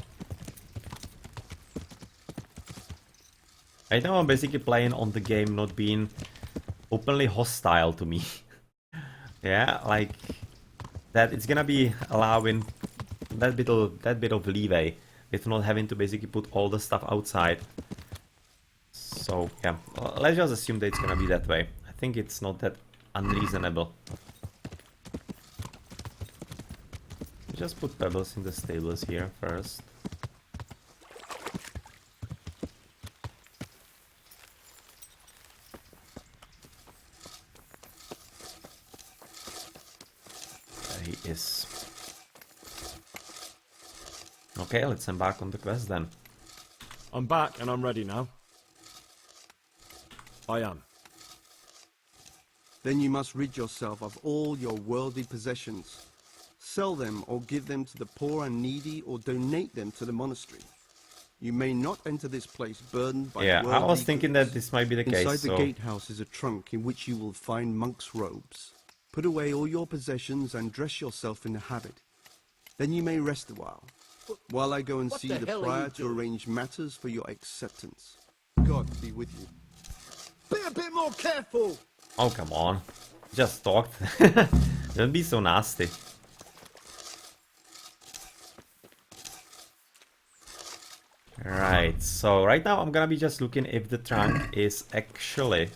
Right now I'm basically playing on the game not being openly hostile to me. Yeah, like that it's gonna be allowing that bit of leeway with not having to basically put all the stuff outside. So yeah, let's just assume that it's gonna be that way. I think it's not that unreasonable. Just put pebbles in the stables here first. There he is. Okay, let's embark on the quest then. I'm back and I'm ready now. I am. Then you must rid yourself of all your worldly possessions. Sell them or give them to the poor and needy or donate them to the monastery. You may not enter this place burdened by Yeah, I worldly was thinking goods. that this might be the case. Inside the gatehouse is a trunk in which you will find monk's robes. Put away all your possessions and dress yourself in the habit. Then you may rest a while I go and see the prior to arrange matters for your acceptance. God be with you. Be a bit more careful! Oh, come on. Just talked. Don't be so nasty. Right, so right now I'm gonna be just looking if the trunk is actually...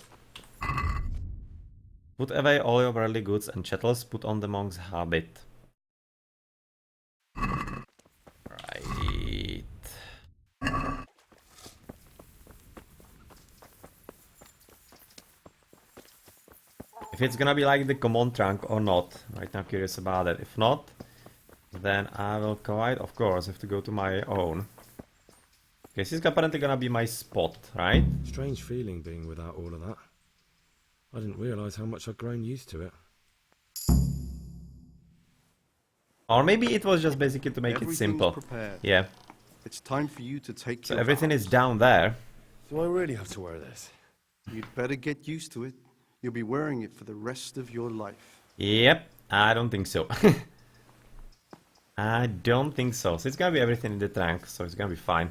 Put away all your worldly goods and chattels, put on the monk's habit. Right. If it's gonna be like the common trunk or not, right now I'm curious about it. If not, then I will quite, of course, have to go to my own. Okay, this is apparently gonna be my spot, right? Strange feeling being without all of that. I didn't realise how much I'd grown used to it. Or maybe it was just basically to make it Everything's simple. prepared. Yeah. It's time for you to take So your everything vows. is down there. Do I really have to wear this? You'd better get used to it. You'll be wearing it for the rest of your life. Yep, I don't think so. I don't think so. So it's gonna be everything in the trunk, so it's gonna be fine.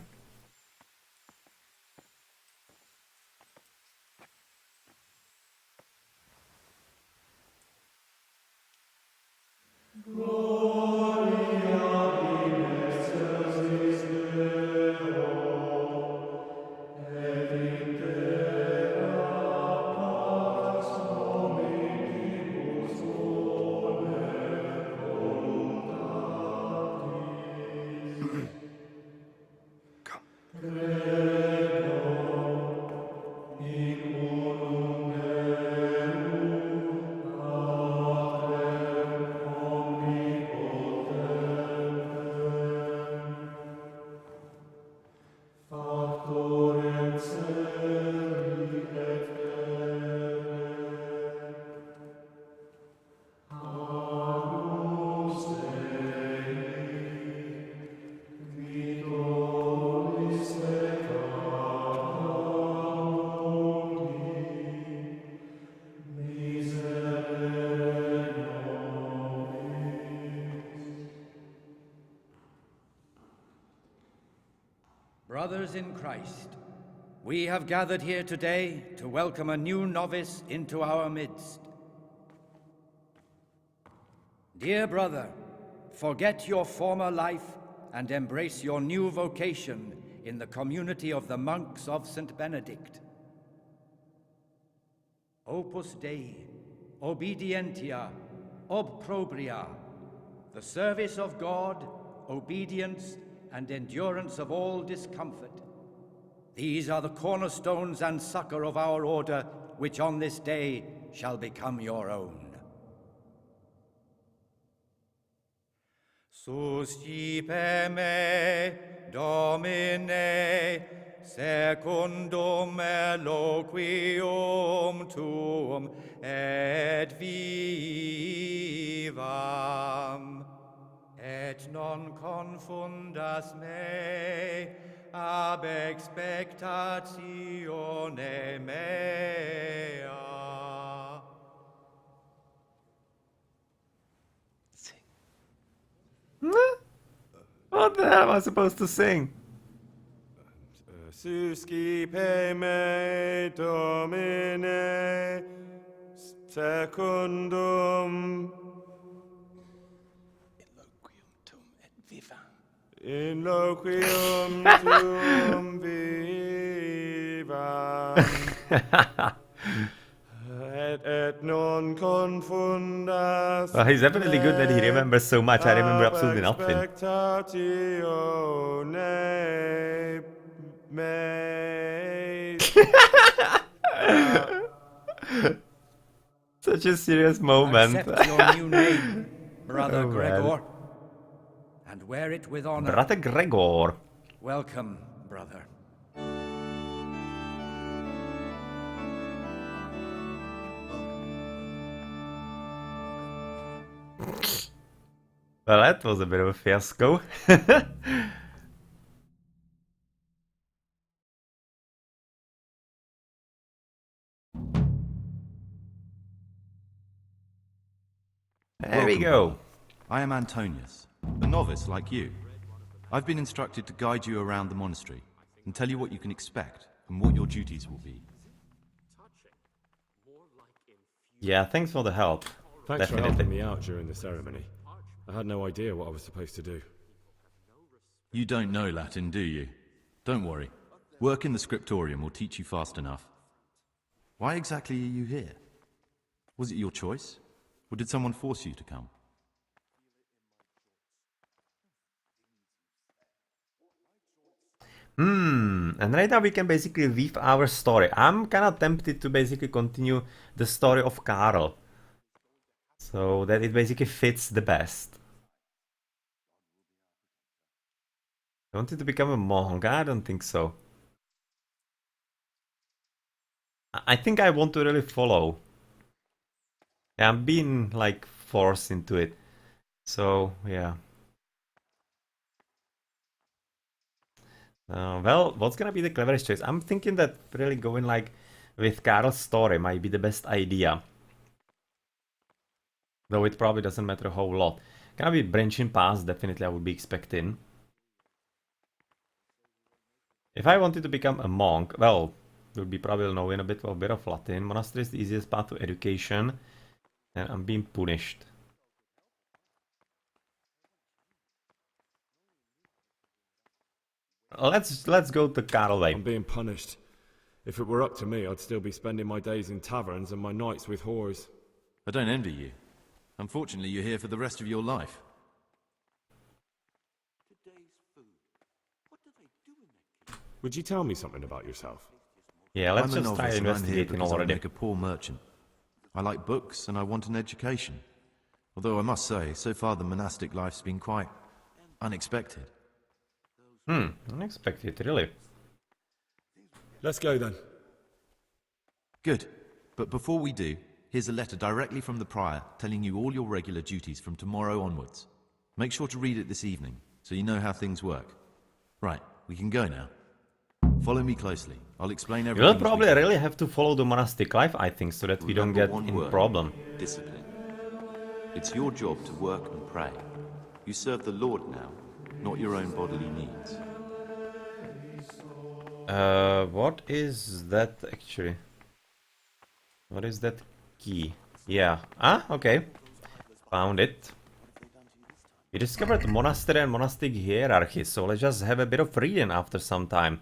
Brothers in Christ, we have gathered here today to welcome a new novice into our midst. Dear brother, forget your former life and embrace your new vocation in the community of the monks of St. Benedict. Opus Dei, obedientia, obprobria, the service of God, obedience, and endurance of all discomfort. These are the cornerstones and succor of our order, which on this day shall become your own. Suscipe me, Domine, secundum eloquium tuum, et vivam. Et non confundas me ab expectatione mea. What the hell am I supposed to sing? Suscipe me Domine secundum in loquium tuum vivam et non confundas. Well, he's definitely good that he remembers so much. I remember absolutely nothing. Expectatione me. Such a serious moment. Accept your new name, Brother Oh, man. Gregor, and wear it with honor. Brate Gregor. Welcome, brother. Well, that was a bit of a fiasco. There we Welcome, go. brother. I am Antonius, a novice like you. I've been instructed to guide you around the monastery and tell you what you can expect and what your duties will be. Yeah, thanks for the help. Thanks for Definitely. helping me out during the ceremony. I had no idea what I was supposed to do. You don't know Latin, do you? Don't worry. Work in the scriptorium will teach you fast enough. Why exactly are you here? Was it your choice? Or did someone force you to come? And right now we can basically weave our story. I'm kind of tempted to basically continue the story of Karl. So that it basically fits the best. I wanted to become a monk? I don't think so. I think I want to really follow. Yeah, I'm being like forced into it. So yeah. Well, what's gonna be the cleverest choice? I'm thinking that really going like with Karl's story might be the best idea. Though it probably doesn't matter a whole lot. Gonna be branching paths, definitely I would be expecting. If I wanted to become a monk, well, you'll be probably knowing a bit of Latin. Monastery is the easiest path to education, and I'm being punished. Let's go the Karl way. I'm being punished. If it were up to me, I'd still be spending my days in taverns and my nights with whores. I don't envy you. Unfortunately, you're here for the rest of your life. Would you tell me something about yourself? Yeah, let's I'm a just try novice and I'm here investigating because I already. make a poor merchant. I like books and I want an education. Although I must say, so far the monastic life's been quite unexpected. Unexpected, really. Let's go then. Good. But before we do, here's a letter directly from the prior telling you all your regular duties from tomorrow onwards. Make sure to read it this evening, so you know how things work. Right, we can go now. Follow me closely. I'll explain everything. You'll probably really have to follow the monastic life, I think, so that we don't get Remember one in word, problem. Discipline. It's your job to work and pray. You serve the Lord now, not your own bodily needs. What is that actually? What is that key? Yeah. Ah, okay. Found it. We discovered monastery and monastic hierarchy, so let's just have a bit of reading after some time.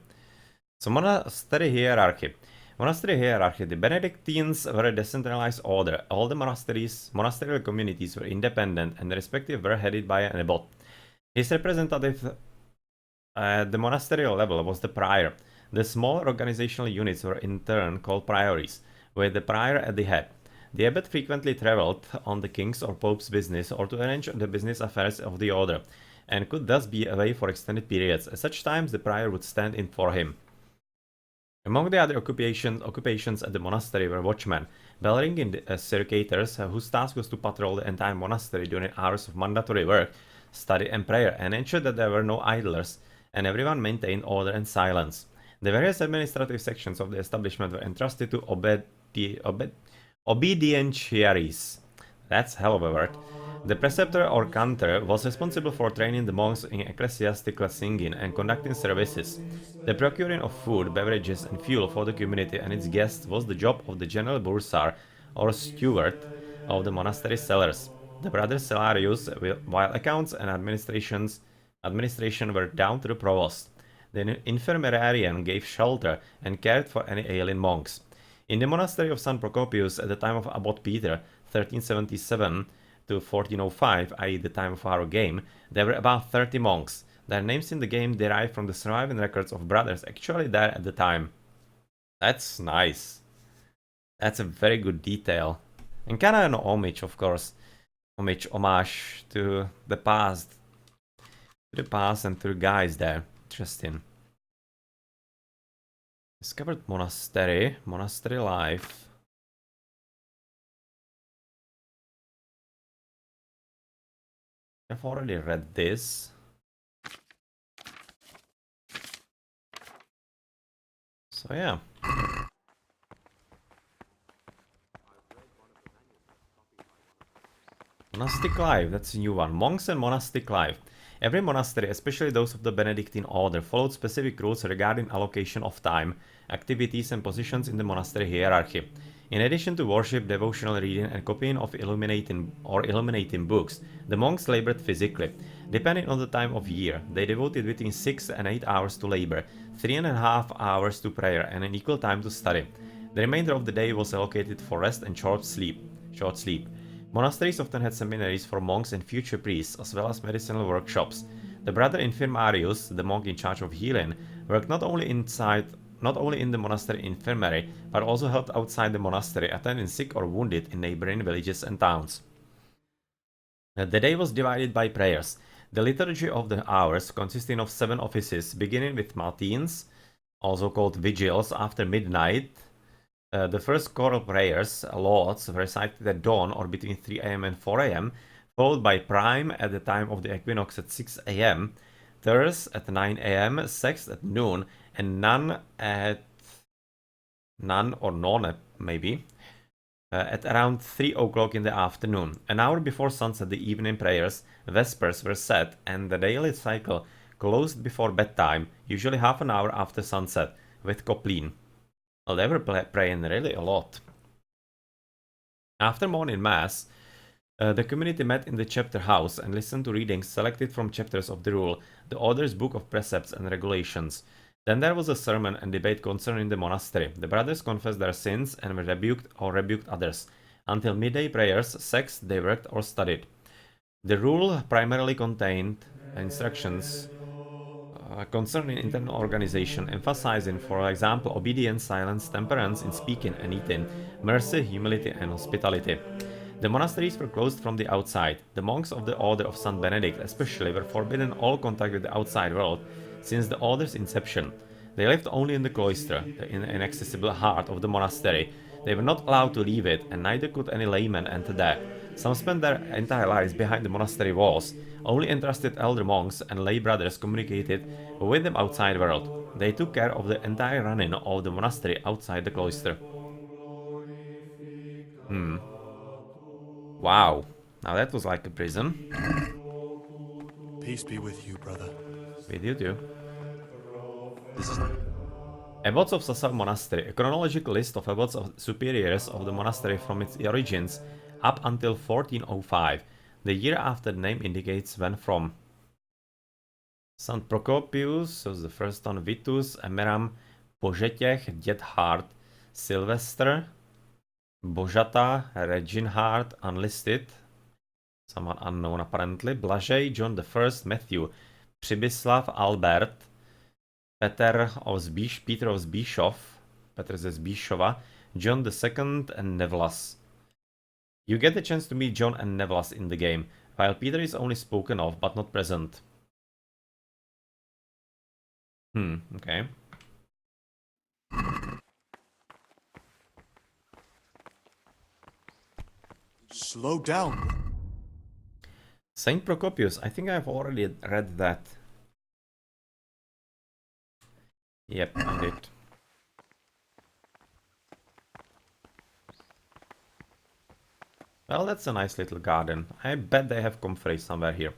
So monastery hierarchy. Monastery hierarchy. The Benedictines were a decentralized order. All the monasterial communities were independent and respectively were headed by an abbot. His representative at the monasterial level was the prior. The smaller organizational units were in turn called priories, with the prior at the head. The abbot frequently traveled on the king's or pope's business or to arrange the business affairs of the order, and could thus be away for extended periods. At such times the prior would stand in for him. Among the other occupations at the monastery were watchmen, bell-ringing circators, whose task was to patrol the entire monastery during hours of mandatory work, study and prayer, and ensure that there were no idlers, and everyone maintained order and silence. The various administrative sections of the establishment were entrusted to obedientiaries. That's hell of a word. The preceptor or cantor was responsible for training the monks in ecclesiastical singing and conducting services. The procuring of food, beverages, and fuel for the community and its guests was the job of the general bursar or steward of the monastery cellars. The brothers Cellarius, while accounts and administration were down to the provost. The infirmarian gave shelter and cared for any ailing monks. In the monastery of San Procopius at the time of Abbot Peter, 1377 to 1405, i.e. the time of our game, there were about 30 monks. Their names in the game derive from the surviving records of brothers actually there at the time. That's nice. That's a very good detail. And kind of an homage, of course. Homage to the past. To the past and to the guys there. Interesting. Discovered monastery. Monastery life. I've already read this. So yeah. Monastic life, that's a new one. Monks and monastic life. Every monastery, especially those of the Benedictine order, followed specific rules regarding allocation of time, activities and positions in the monastery hierarchy. In addition to worship, devotional reading and copying of illuminating books, the monks labored physically. Depending on the time of year, they devoted between 6 and 8 hours to labor, 3.5 hours to prayer and an equal time to study. The remainder of the day was allocated for rest and short sleep. Monasteries often had seminaries for monks and future priests, as well as medicinal workshops. The brother Infirmarius, the monk in charge of healing, worked not only in the monastery infirmary, but also helped outside the monastery, attending sick or wounded in neighboring villages and towns. The day was divided by prayers. The liturgy of the hours, consisting of 7 offices, beginning with matins, also called vigils, after midnight. The first choral prayers, lauds, were recited at dawn or between 3 am and 4 am, followed by prime at the time of the equinox at 6 am, terce at 9 am, sext at noon, and none or none maybe, at around 3 o'clock in the afternoon. An hour before sunset, the evening prayers, vespers, were said, and the daily cycle closed before bedtime, usually half an hour after sunset, with Coplin. Well, they were praying really a lot. After morning mass, the community met in the chapter house and listened to readings selected from chapters of the rule, the order's book of precepts and regulations. Then there was a sermon and debate concerning the monastery. The brothers confessed their sins and were rebuked others. Until midday prayers, sex, they worked or studied. The rule primarily contained instructions concerning internal organization, emphasizing, for example, obedience, silence, temperance in speaking and eating, mercy, humility, and hospitality. The monasteries were closed from the outside. The monks of the Order of Saint Benedict especially were forbidden all contact with the outside world since the order's inception. They lived only in the cloister, the inaccessible heart of the monastery. They were not allowed to leave it, and neither could any layman enter there. Some spent their entire lives behind the monastery walls. Only entrusted elder monks and lay brothers communicated with the outside world. They took care of the entire running of the monastery outside the cloister. Wow. Now that was like a prison. Peace be with you, brother. With you too. Abbots of Sasa Monastery, a chronological list of abbots of superiors of the monastery from its origins up until 1405. The year after the name indicates when from. St. Procopius was the first one, Vitus, Emeram, Požetěch, Děthard, Sylvester, Božata, Reginhard, unlisted, someone unknown apparently, Blažej, John I, Matthew, Přibyslav, Albert, Peter of Zbíšov, Petr ze Zbíšova, John II, and Nevlas. You get the chance to meet John and Nevlas in the game, while Peter is only spoken of but not present. Okay. Slow down. Saint Procopius, I think I've already read that. Yep, I did. Well, that's a nice little garden. I bet they have comfrey somewhere here.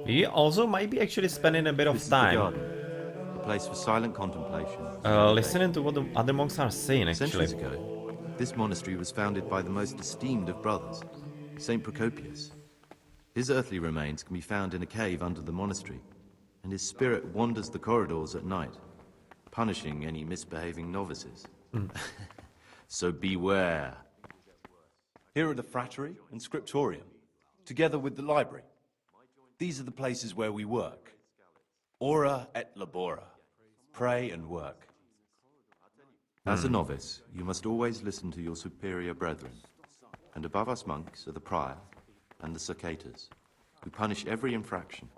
We also might be actually spending a bit of This is the time garden, a place for silent contemplation. listening to what the other monks are saying, actually. Centuries ago, this monastery was founded by the most esteemed of brothers, Saint Procopius. His earthly remains can be found in a cave under the monastery, and his spirit wanders the corridors at night, punishing any misbehaving novices. So beware. Here are the frattery and scriptorium, together with the library. These are the places where we work. Ora et labora. Pray and work. As a novice, you must always listen to your superior brethren. And above us monks are the prior and the circators, who punish every infraction.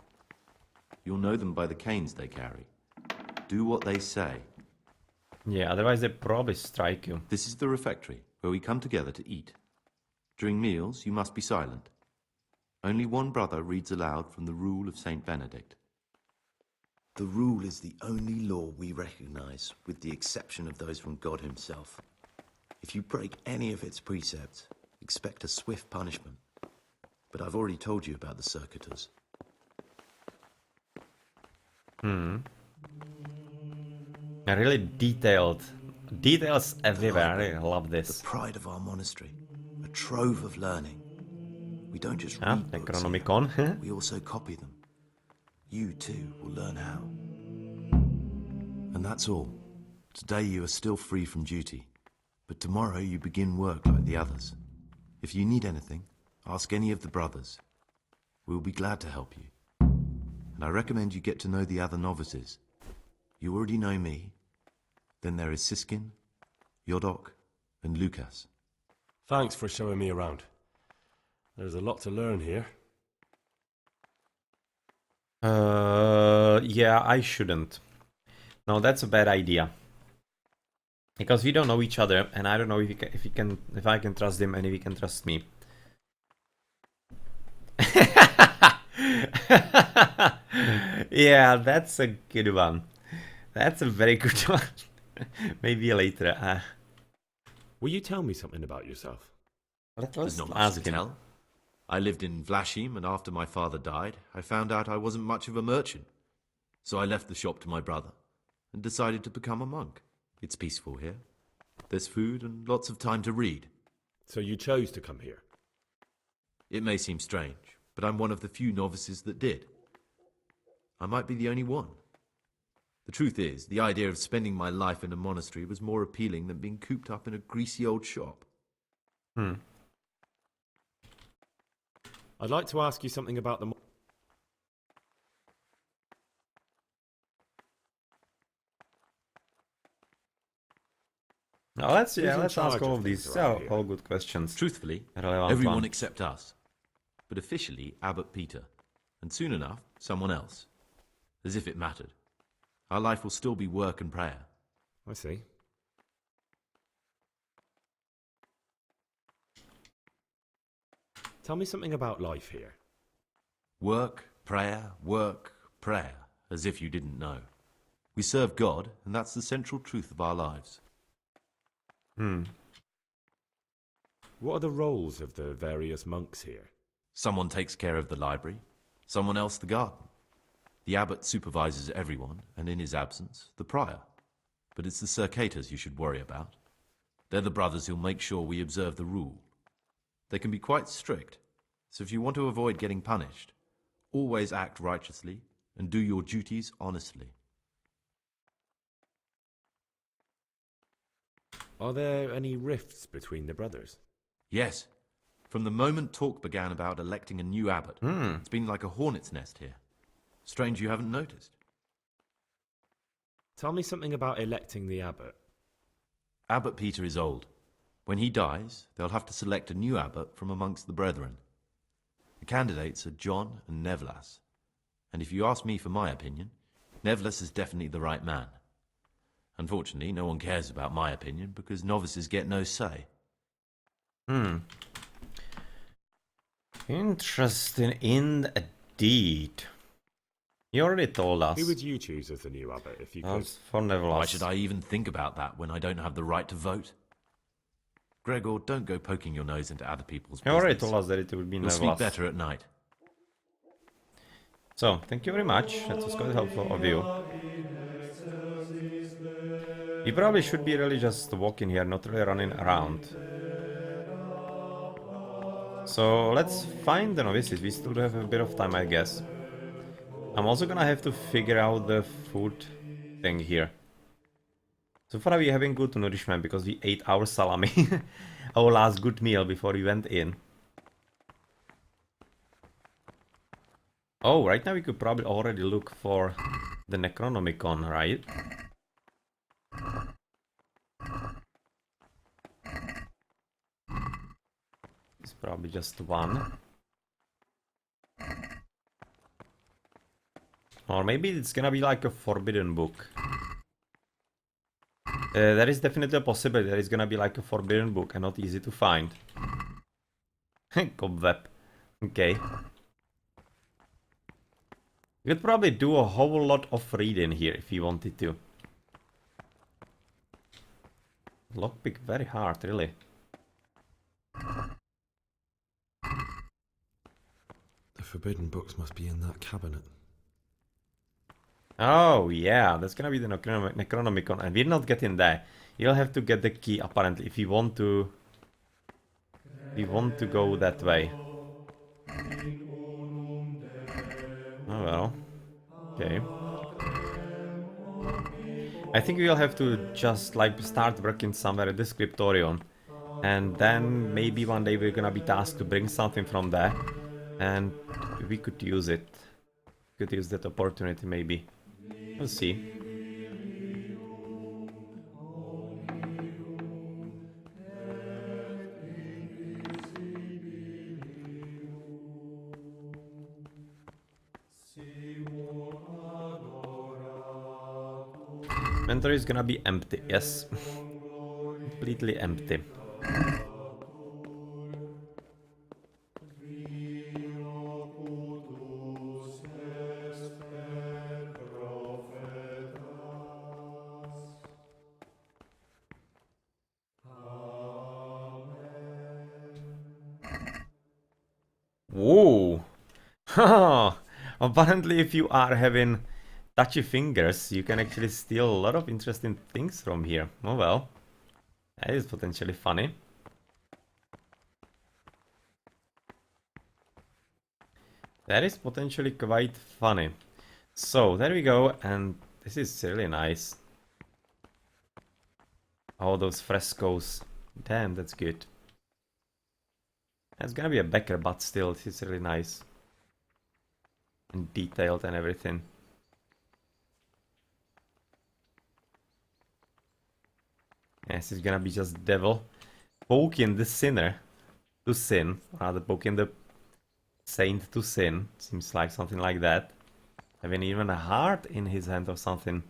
You'll know them by the canes they carry. Do what they say. Yeah, otherwise they probably strike you. This is the refectory, where we come together to eat. During meals, you must be silent. Only one brother reads aloud from the rule of Saint Benedict. The rule is the only law we recognize, with the exception of those from God himself. If you break any of its precepts, expect a swift punishment. But I've already told you about the circuitors. A really detailed. Details everywhere. I really love this. The pride of our monastery. A trove of learning. We don't just Ah, read books Necronomicon. here, we also copy them. You too will learn how. And that's all. Today you are still free from duty. But tomorrow you begin work like the others. If you need anything, ask any of the brothers. We'll be glad to help you. And I recommend you get to know the other novices. You already know me. Then there is Siskin, Yodok, and Lucas. Thanks for showing me around. There's a lot to learn here. Yeah, I shouldn't. No, that's a bad idea. Because we don't know each other, and I don't know if I can trust him and if he can trust me. Yeah, that's a good one. That's a very good one. Maybe later. Will you tell me something about yourself? There's not much ask to him. tell. I lived in Vlashim, and after my father died, I found out I wasn't much of a merchant. So I left the shop to my brother and decided to become a monk. It's peaceful here. There's food and lots of time to read. So you chose to come here? It may seem strange, but I'm one of the few novices that did. I might be the only one. The truth is, the idea of spending my life in a monastery was more appealing than being cooped up in a greasy old shop. I'd like to ask you something about the... Now let's Who's in ask charge all of of these. things around All good questions. Truthfully, Relevant everyone one. except us. But officially, Abbot Peter. And soon enough, someone else. As if it mattered. Our life will still be work and prayer. I see. Tell me something about life here. Work, prayer, as if you didn't know. We serve God, and that's the central truth of our lives. What are the roles of the various monks here? Someone takes care of the library, someone else the garden. The abbot supervises everyone, and in his absence, the prior. But it's the circators you should worry about. They're the brothers who'll make sure we observe the rule. They can be quite strict, so if you want to avoid getting punished, always act righteously and do your duties honestly. Are there any rifts between the brothers? Yes. From the moment talk began about electing a new abbot, it's been like a hornet's nest here. Strange you haven't noticed. Tell me something about electing the abbot. Abbot Peter is old. When he dies, they'll have to select a new abbot from amongst the brethren. The candidates are John and Nevlas. And if you ask me for my opinion, Nevlas is definitely the right man. Unfortunately, no one cares about my opinion because novices get no say. Interesting indeed. You already told us. Who would you choose as the new abbot if you could? That's for Neville. Why should I even think about that when I don't have the right to vote? Gregor, don't go poking your nose into other people's You business. already told us that it would be You'll Neville. sleep better at night. So, thank you very much. That was quite helpful of you. We probably should be really just walking here, not really running around. So, let's find the novices. We still have a bit of time, I guess. I'm also gonna have to figure out the food thing here. So far we're having good nourishment because we ate our salami. Our last good meal before we went in. Oh, right now we could probably already look for the Necronomicon, right? It's probably just one. Or maybe it's gonna be like a forbidden book. There is definitely a possibility that it's gonna be like a forbidden book and not easy to find. Cobweb. Okay. You could probably do a whole lot of reading here if you wanted to. Lockpick very hard, really. The forbidden books must be in that cabinet. Oh yeah, that's gonna be the Necronomicon, and we're not getting there. You'll have to get the key apparently if you want to. Go that way. Oh well. Okay. I think we'll have to just like start working somewhere at the scriptorium, and then maybe one day we're gonna be tasked to bring something from there, and we could use it. Could use that opportunity maybe. We'll see. Inventory is gonna be empty, yes. Completely empty. Whoa! Apparently if you are having touchy fingers, you can actually steal a lot of interesting things from here. Oh well. That is potentially funny. That is potentially quite funny. So, there we go, and this is really nice. All those frescoes. Damn, that's good. It's gonna be a Becker, but still, this is really nice. And detailed and everything. Yes, it's gonna be just devil poking the sinner to sin, rather poking the saint to sin. Seems like something like that. Having even a heart in his hand or something.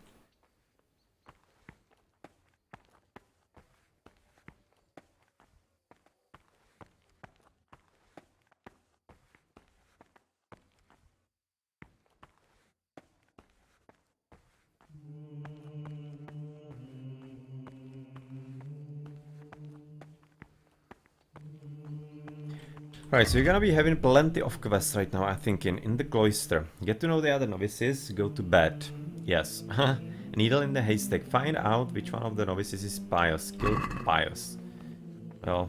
Right, so you're gonna be having plenty of quests right now, I'm thinking. In the cloister. Get to know the other novices, go to bed. Yes. A needle in the haystack. Find out which one of the novices is pious. Kill pious. Well,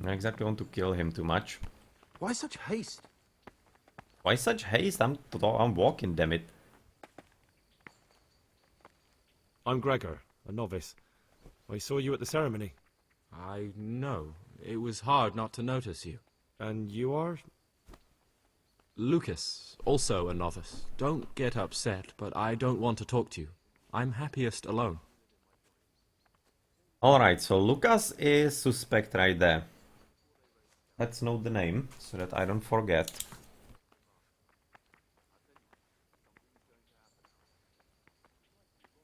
I don't exactly want to kill him too much. Why such haste? Why such haste? I'm walking, damn it. I'm Gregor, a novice. I saw you at the ceremony. I know. It was hard not to notice you. And you are? Lucas, also a novice. Don't get upset, but I don't want to talk to you. I'm happiest alone. Alright, so Lucas is suspect right there. Let's note the name, so that I don't forget.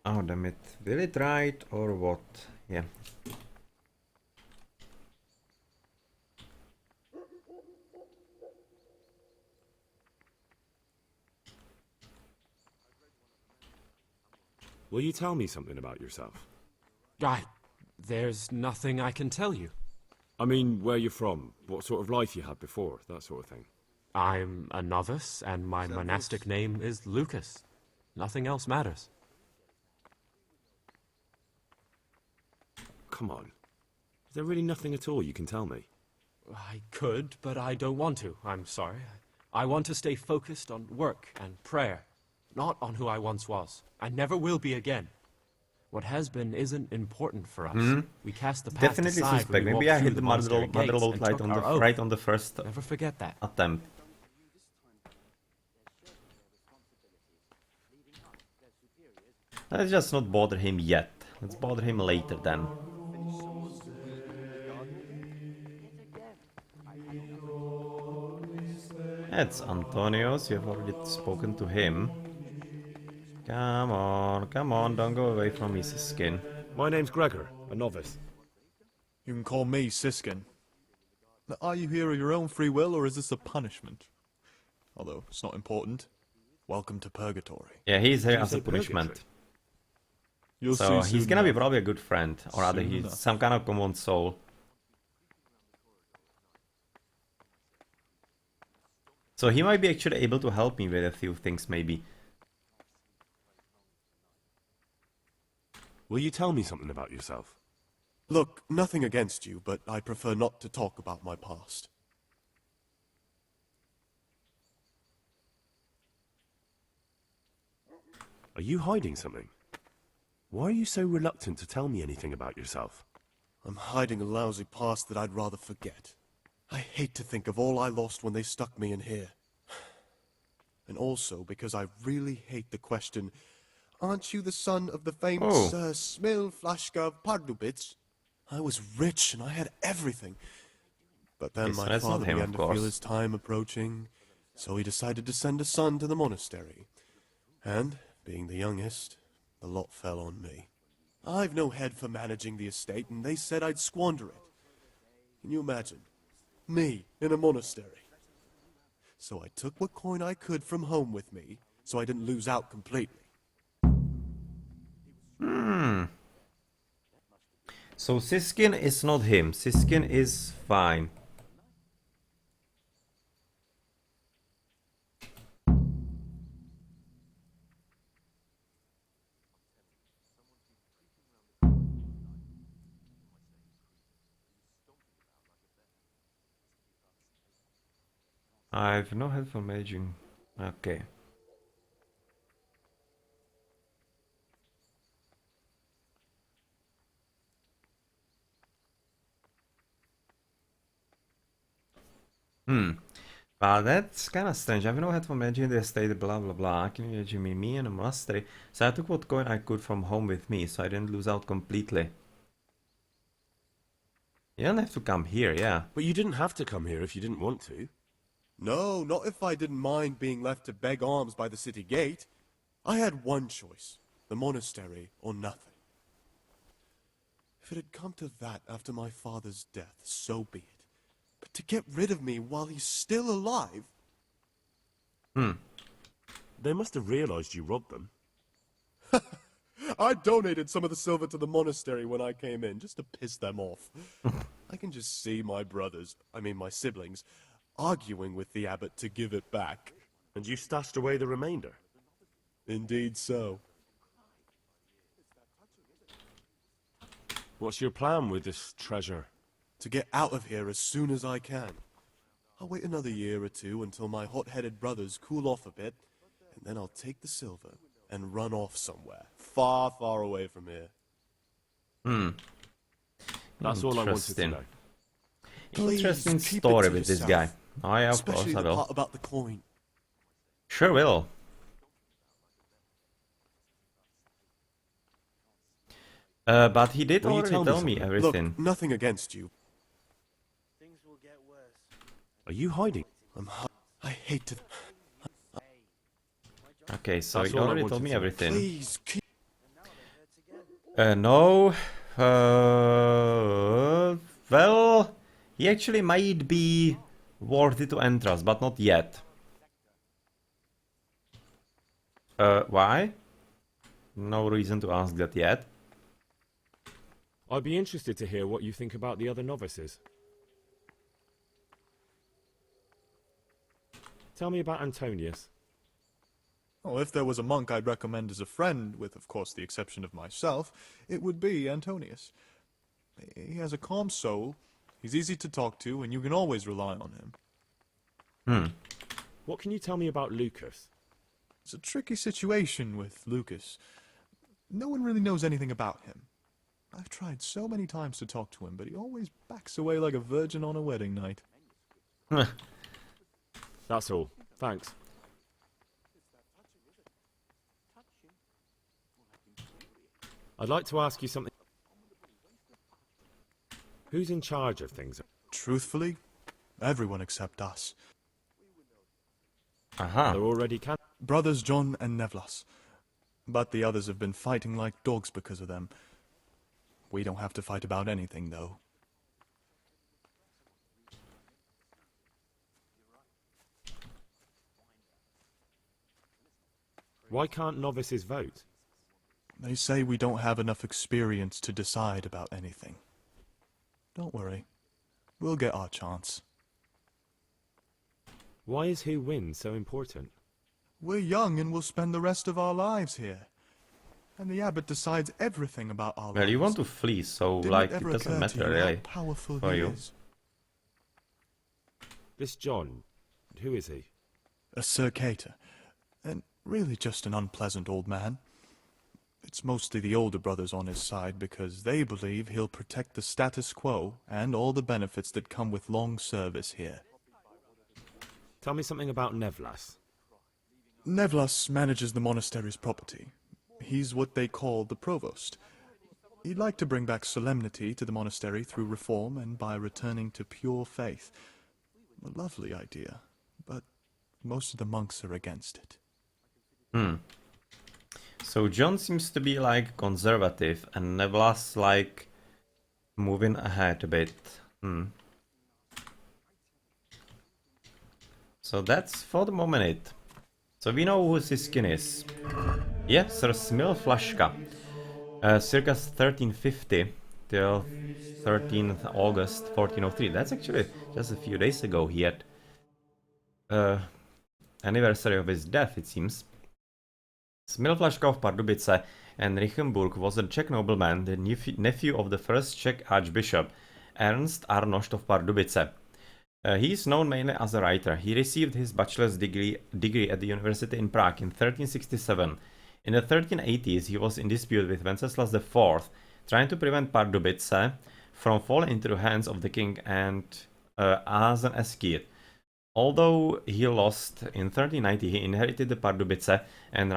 Oh, damn it. Will it right or what? Yeah. Will you tell me something about yourself? There's nothing I can tell you. I mean, where you're from, what sort of life you had before, that sort of thing. I'm a novice, and my monastic name is Lucas. Nothing else matters. Come on. Is there really nothing at all you can tell me? I could, but I don't want to. I'm sorry. I want to stay focused on work and prayer, not on who I once was. I never will be again. What has been isn't important for us. We cast the past Definitely aside suspect. when we Maybe walked I through hit the the mother monastery gates load and light took on our oath. right on the first Never forget that. attempt. Let's just not bother him yet. Let's bother him later then. It's Antonios. You have already spoken to him. Come on, don't go away from me, Siskin. My name's Gregor, a novice. You can call me Siskin. Now, are you here of your own free will, or is this a punishment? Although, it's not important. Welcome to Purgatory. Yeah, he's here as a punishment. So he's gonna be probably a good friend, or rather he's some kind of common soul. So he might be actually able to help me with a few things, maybe. Will you tell me something about yourself? Look, nothing against you, but I prefer not to talk about my past. Are you hiding something? Why are you so reluctant to tell me anything about yourself? I'm hiding a lousy past that I'd rather forget. I hate to think of all I lost when they stuck me in here. And also because I really hate the question, aren't you the son of the famous Sir Smil Flashka Pardubitz? I was rich and I had everything. But then my father began to feel his time approaching, so he decided to send a son to the monastery. And, being the youngest, the lot fell on me. I've no head for managing the estate, and they said I'd squander it. Can you imagine? Me, in a monastery. So I took what coin I could from home with me, so I didn't lose out completely. So Siskin is not him. Siskin is fine. I've no help for managing. Okay. Well, that's kind of strange. I have no head for managing the estate, blah blah blah. Can you imagine me in a monastery? So I took what coin I could from home with me, so I didn't lose out completely. You don't have to come here, yeah. But you didn't have to come here if you didn't want to. No, not if I didn't mind being left to beg alms by the city gate. I had one choice, the monastery or nothing. If it had come to that after my father's death, so be it. But to get rid of me while he's still alive? They must have realized you robbed them. I donated some of the silver to the monastery when I came in, just to piss them off. I can just see my my siblings, arguing with the abbot to give it back. And you stashed away the remainder? Indeed so. What's your plan with this treasure? To get out of here as soon as I can. I'll wait another year or two until my hot-headed brothers cool off a bit, and then I'll take the silver and run off somewhere, far, far away from here. That's all I wanted to know. Interesting story with this guy. Oh yeah, of course I Especially the will. part about the coin. Sure will. But he did Will you already tell tell me me something? everything. Look, nothing against you. Are you hiding? I hate to... Okay, so That's he all I already wanted told me to know. everything. Please, keep... No. Well, he actually might be worthy to entrust, but not yet. Why? no reason to ask that yet. I'd be interested to hear what you think about the other novices. Tell me about Antonius. Oh, if there was a monk I'd recommend as a friend, with, of course, the exception of myself, it would be Antonius. He has a calm soul, he's easy to talk to, and you can always rely on him. What can you tell me about Lucas? It's a tricky situation with Lucas. No one really knows anything about him. I've tried so many times to talk to him, but he always backs away like a virgin on a wedding night. That's all. Thanks. I'd like to ask you something. Who's in charge of things? Truthfully, everyone except us. Aha. They're already Brothers John and Nevlas. But the others have been fighting like dogs because of them. We don't have to fight about anything, though. Why can't novices vote? They say we don't have enough experience to decide about anything. Don't worry. We'll get our chance. Why is who wins so important? We're young and we'll spend the rest of our lives here. And the abbot decides everything about our lives. Well, you want to flee, so like it doesn't matter really for you. This John, who is he? A Circator, and really just an unpleasant old man. It's mostly the older brothers on his side because they believe he'll protect the status quo and all the benefits that come with long service here. Tell me something about Nevlas. Nevlas manages the monastery's property. He's what they call the provost. He'd like to bring back solemnity to the monastery through reform and by returning to pure faith. A lovely idea, but most of the monks are against it. So John seems to be like conservative and Nevlas like moving ahead a bit. So that's for the moment it. So we know who Siskin is. Yeah, Sir Smil Flaška. Circa 1350 till 13th August 1403. That's actually just a few days ago he had anniversary of his death, it seems. Smil Flaška of Pardubice and Richenburg was a Czech nobleman, the nephew of the first Czech archbishop, Ernst Arnošt of Pardubice. He is known mainly as a writer. He received his bachelor's degree at the university in Prague in 1367. In the 1380s, he was in dispute with Wenceslas IV, trying to prevent Pardubice from falling into the hands of the king and as an escheat. Although he lost in 1390, he inherited the Pardubice and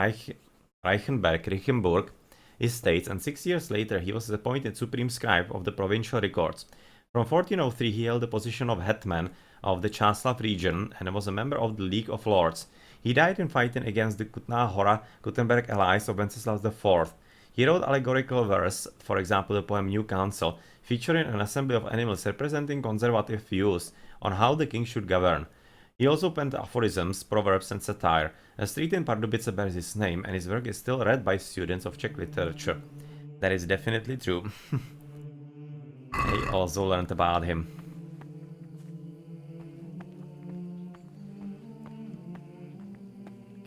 Richenburg estates, and 6 years later he was appointed supreme scribe of the provincial records. From 1403 he held the position of hetman of the Čáslav region and was a member of the League of Lords. He died in fighting against the Kutná Hora Kuttenberg allies of Wenceslas IV. He wrote allegorical verse, for example the poem New Council, featuring an assembly of animals representing conservative views on how the king should govern. He also penned aphorisms, proverbs and satire. A street in Pardubice bears his name and his work is still read by students of Czech literature. That is definitely true. I also learned about him.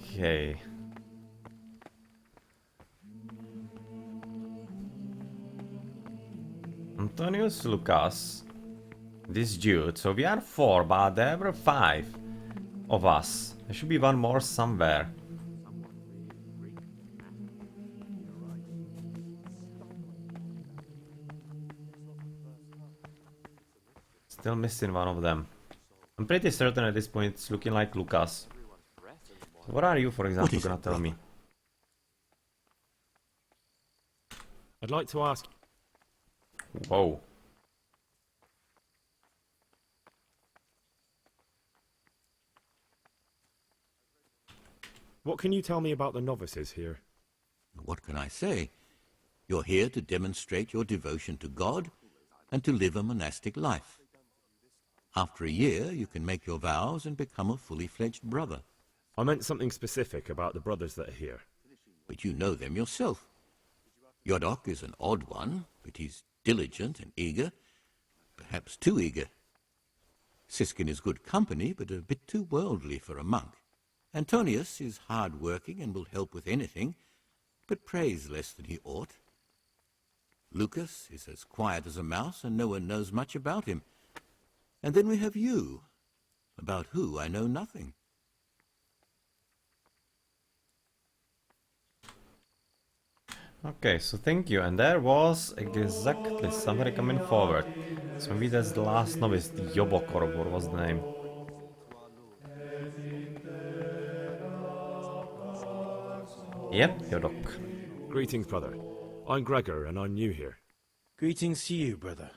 Okay. Antonius Lucas. This dude. So we are 4, but there were 5 of us. There should be one more somewhere. Still missing one of them. I'm pretty certain at this point it's looking like Lucas. What are you, for example, gonna tell me? I'd like to ask... Whoa. What can you tell me about the novices here? What can I say? You're here to demonstrate your devotion to God and to live a monastic life. After a year, you can make your vows and become a fully fledged brother. I meant something specific about the brothers that are here. but you know them yourself. Yodok is an odd one, but he's diligent and eager, perhaps too eager. Siskin is good company, but a bit too worldly for a monk. Antonius is hard-working and will help with anything, but prays less than he ought. Lucas is as quiet as a mouse, and no one knows much about him. And then we have you, about who I know nothing. Okay, so thank you. And there was exactly somebody coming forward. So maybe that's the last novice, the Yobok, or what was the name? Yep, Yodok. Greetings, brother. I'm Gregor, and I'm new here. Greetings to you, brother.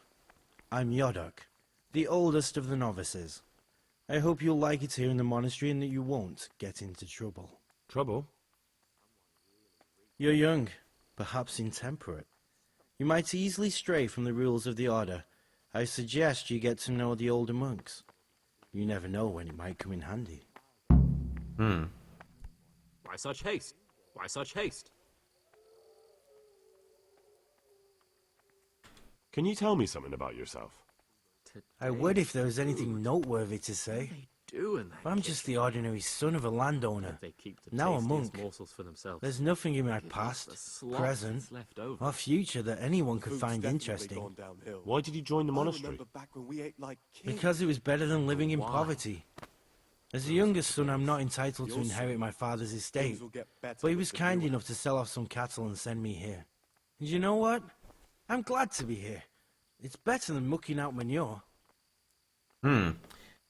I'm Yodok, the oldest of the novices. I hope you'll like it here in the monastery and that you won't get into trouble. Trouble? You're young, perhaps intemperate. You might easily stray from the rules of the order. I suggest you get to know the older monks. You never know when it might come in handy. Why such haste? Why such haste? Can you tell me something about yourself? I would if there was anything noteworthy to say. But I'm just the ordinary son of a landowner, now a monk. There's nothing in my past, present, or future that anyone could find interesting. Why did you join the monastery? Because it was better than living in poverty. As the youngest son, I'm not entitled to inherit my father's estate, but he was kind enough to sell off some cattle and send me here. And you know what? I'm glad to be here. It's better than mucking out manure.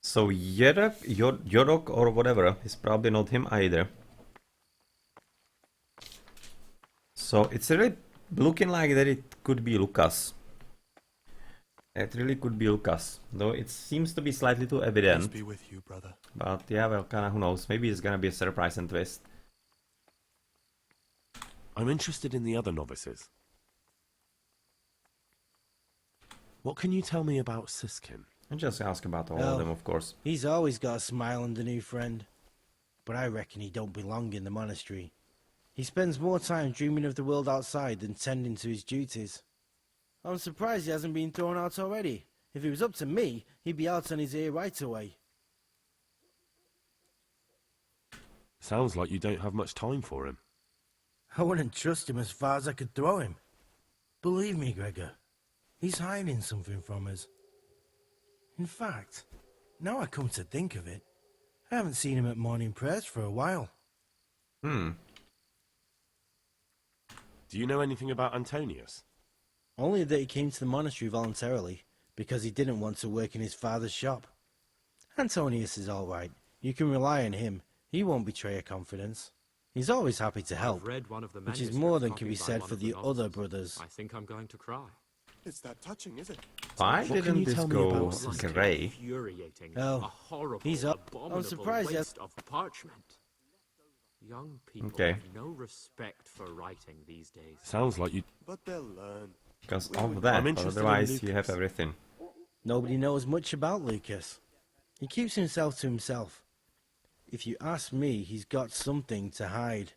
So Yodok or whatever is probably not him either. So it's really looking like that it could be Lucas. It really could be Lucas, though it seems to be slightly too evident. Peace be with you, brother. But yeah, well, kinda, who knows? Maybe it's gonna be a surprise and twist. I'm interested in the other novices. What can you tell me about Siskin? And just ask about all of them, of course. He's always got a smile on the new friend. But I reckon he don't belong in the monastery. He spends more time dreaming of the world outside than tending to his duties. I'm surprised he hasn't been thrown out already. If it was up to me, he'd be out on his ear right away. Sounds like you don't have much time for him. I wouldn't trust him as far as I could throw him. Believe me, Gregor, he's hiding something from us. In fact, now I come to think of it, I haven't seen him at morning prayers for a while. Do you know anything about Antonius? Only that he came to the monastery voluntarily, because he didn't want to work in his father's shop. Antonius is all right. You can rely on him. He won't betray a confidence. He's always happy to help, which is more than can be said for the other brothers. I think I'm going to cry. It's that touching, is it? Why didn't this go grey? Oh, he's up. I'm surprised he has... of parchment. Young people have no respect for writing these days. Sounds like you... But they'll learn. Because of that, but otherwise you have everything. Nobody knows much about Lucas. He keeps himself to himself. If you ask me, he's got something to hide.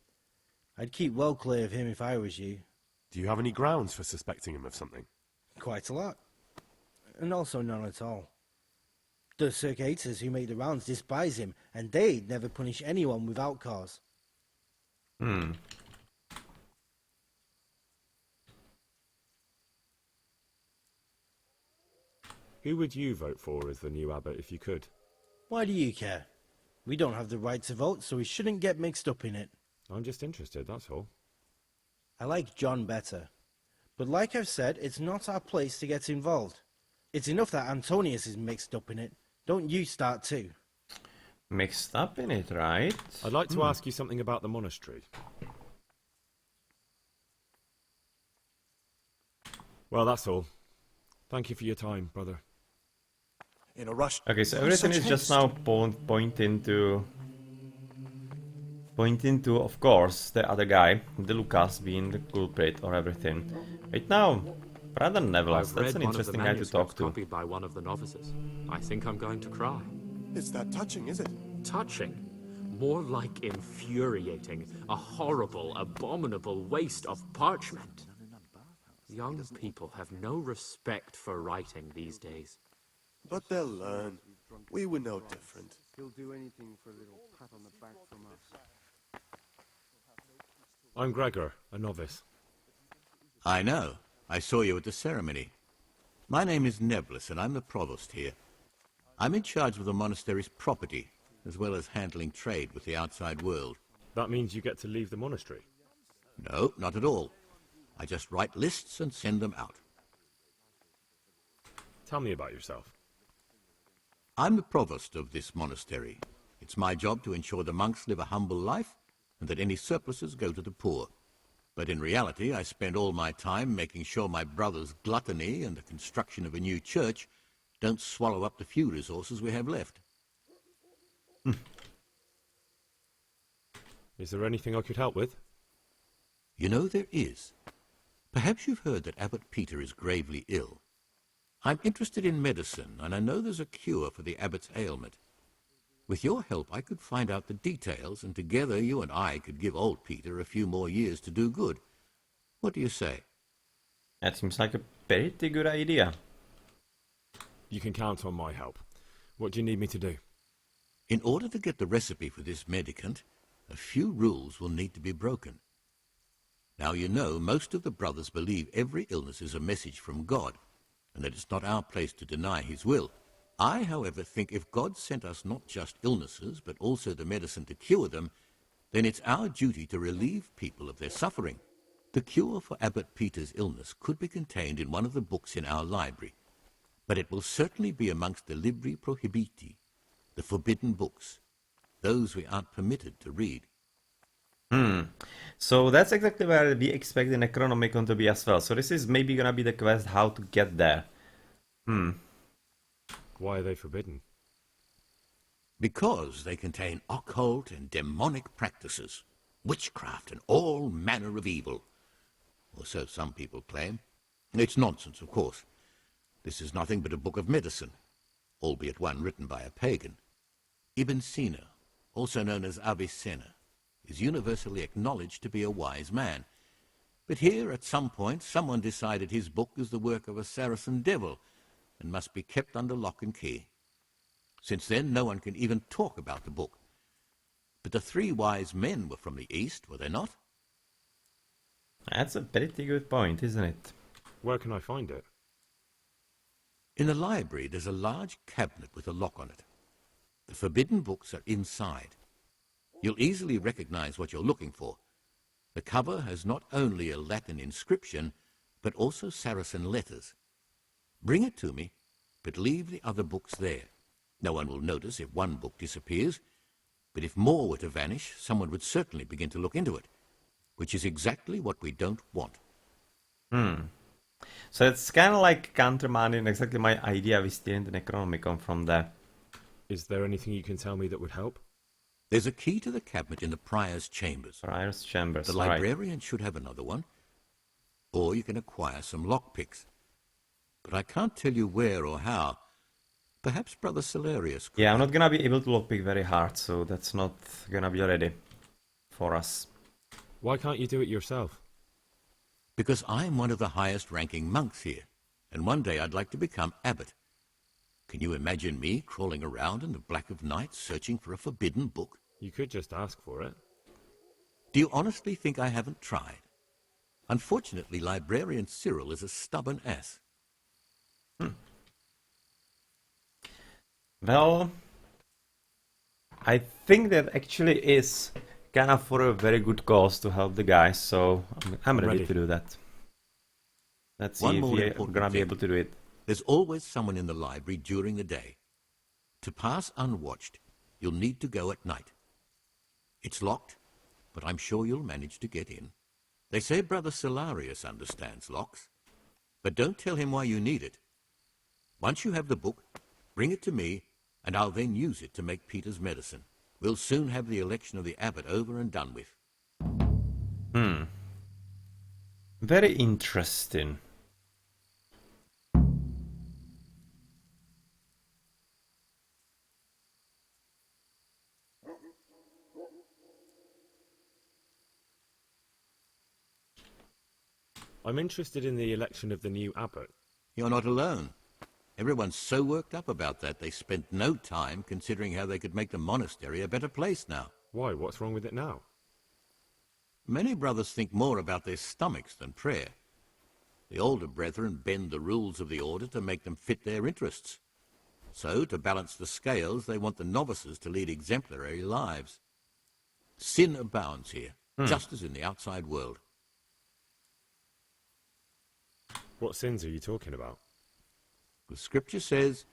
I'd keep well clear of him if I was you. Do you have any grounds for suspecting him of something? Quite a lot. And also none at all. The circators who make the rounds despise him, and they'd never punish anyone without cause. Who would you vote for as the new abbot if you could? Why do you care? We don't have the right to vote, so we shouldn't get mixed up in it. I'm just interested, that's all. I like John better. But like I've said, it's not our place to get involved. It's enough that Antonius is mixed up in it. Don't you start too. Mixed up in it, right? I'd like to ask you something about the monastery. Well, that's all. Thank you for your time, brother. In a rush. Okay, so everything is just now pointing to, of course, the other guy, the Lucas, being the culprit or everything. Right now, Brother Nevlas, that's an interesting guy to talk to. Copied by one of the novices. I think I'm going to cry. It's that touching, is it? Touching? More like infuriating, a horrible, abominable waste of parchment. Young people have no respect for writing these days. But they'll learn. We were no different. He'll do anything for a little pat on the back from us. I'm Gregor, a novice. I know. I saw you at the ceremony. My name is Nebulus, and I'm the provost here. I'm in charge of the monastery's property, as well as handling trade with the outside world. That means you get to leave the monastery? No, not at all. I just write lists and send them out. Tell me about yourself. I'm the provost of this monastery. It's my job to ensure the monks live a humble life and that any surpluses go to the poor. But in reality, I spend all my time making sure my brother's gluttony and the construction of a new church don't swallow up the few resources we have left. Is there anything I could help with? You know, there is. Perhaps you've heard that Abbot Peter is gravely ill. I'm interested in medicine, and I know there's a cure for the abbot's ailment. With your help, I could find out the details, and together you and I could give old Peter a few more years to do good. What do you say? That seems like a pretty good idea. You can count on my help. What do you need me to do? In order to get the recipe for this medicament, a few rules will need to be broken. Now, you know, most of the brothers believe every illness is a message from God, and that it's not our place to deny his will. I, however, think if God sent us not just illnesses, but also the medicine to cure them, then it's our duty to relieve people of their suffering. The cure for Abbot Peter's illness could be contained in one of the books in our library, but it will certainly be amongst the libri prohibiti, the forbidden books, those we aren't permitted to read. So that's exactly where we expect the Necronomicon to be as well. So this is maybe gonna be the quest how to get there. Why are they forbidden? Because they contain occult and demonic practices, witchcraft and all manner of evil. Or so some people claim. It's nonsense, of course. This is nothing but a book of medicine, albeit one written by a pagan. Ibn Sina, also known as Avicenna, is universally acknowledged to be a wise man. But here, at some point, someone decided his book is the work of a Saracen devil and must be kept under lock and key. Since then, no one can even talk about the book. But the three wise men were from the East, were they not? That's a pretty good point, isn't it? Where can I find it? In the library, there's a large cabinet with a lock on it. The forbidden books are inside. You'll easily recognize what you're looking for. The cover has not only a Latin inscription, but also Saracen letters. Bring it to me, but leave the other books there. No one will notice if one book disappears, but if more were to vanish, someone would certainly begin to look into it, which is exactly what we don't want. So it's kind of like countermanding exactly my idea with stealing the Necronomicon from there. Is there anything you can tell me that would help? There's a key to the cabinet in the prior's chambers. Prior's chambers, The librarian should have another one. Or you can acquire some lockpicks. But I can't tell you where or how. Perhaps Brother Salarius could. Yeah, I'm not gonna be able to lockpick very hard, so that's not gonna be ready for us. Why can't you do it yourself? Because I'm one of the highest-ranking monks here, and one day I'd like to become abbot. Can you imagine me crawling around in the black of night searching for a forbidden book? You could just ask for it. Do you honestly think I haven't tried? Unfortunately, Librarian Cyril is a stubborn ass. Well, I think that actually is kind of for a very good cause to help the guys, so I'm ready to do that. Let's see One if more we're important gonna be thing. able to do it. There's always someone in the library during the day. To pass unwatched, you'll need to go at night. It's locked, but I'm sure you'll manage to get in. They say Brother Salarius understands locks, but don't tell him why you need it. Once you have the book, bring it to me, and I'll then use it to make Peter's medicine. We'll soon have the election of the abbot over and done with. Very interesting. I'm interested in the election of the new abbot. You're not alone. Everyone's so worked up about that they spent no time considering how they could make the monastery a better place now. Why? What's wrong with it now? Many brothers think more about their stomachs than prayer. The older brethren bend the rules of the order to make them fit their interests. So, to balance the scales, they want the novices to lead exemplary lives. Sin abounds here, just as in the outside world. What sins are you talking about? The scripture says,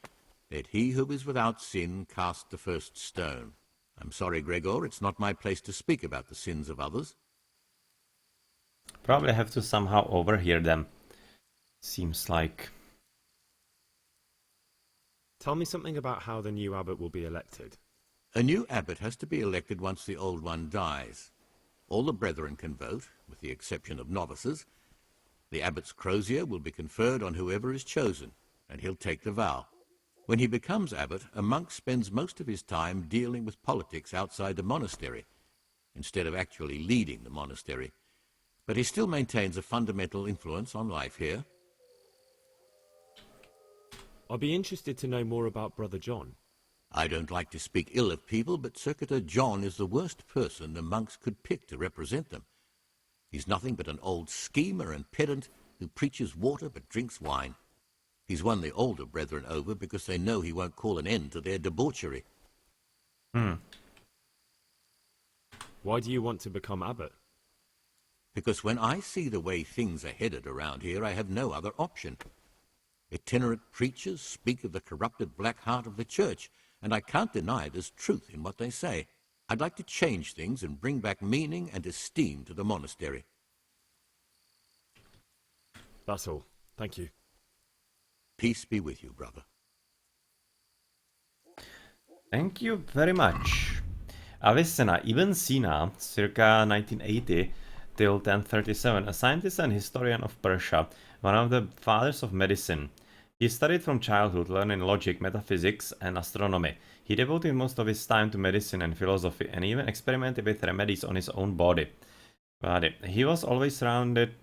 "Let he who is without sin cast the first stone." I'm sorry, Gregor, it's not my place to speak about the sins of others. Probably have to somehow overhear them. Seems like. Tell me something about how the new abbot will be elected. A new abbot has to be elected once the old one dies. All the brethren can vote, with the exception of novices. The abbot's crozier will be conferred on whoever is chosen, and he'll take the vow. When he becomes abbot, a monk spends most of his time dealing with politics outside the monastery, instead of actually leading the monastery. But he still maintains a fundamental influence on life here. I'll be interested to know more about Brother John. I don't like to speak ill of people, but Circuitor John is the worst person the monks could pick to represent them. He's nothing but an old schemer and pedant who preaches water but drinks wine. He's won the older brethren over because they know he won't call an end to their debauchery. Why do you want to become abbot? Because when I see the way things are headed around here, I have no other option. Itinerant preachers speak of the corrupted black heart of the church, and I can't deny there's truth in what they say. I'd like to change things and bring back meaning and esteem to the monastery. That's all. Thank you. Peace be with you, brother. Thank you very much. Avicenna Ibn Sina, circa 1980 till 1037, a scientist and historian of Persia, one of the fathers of medicine. He studied from childhood, learning logic, metaphysics, and astronomy. He devoted most of his time to medicine and philosophy, and even experimented with remedies on his own body. But he was always surrounded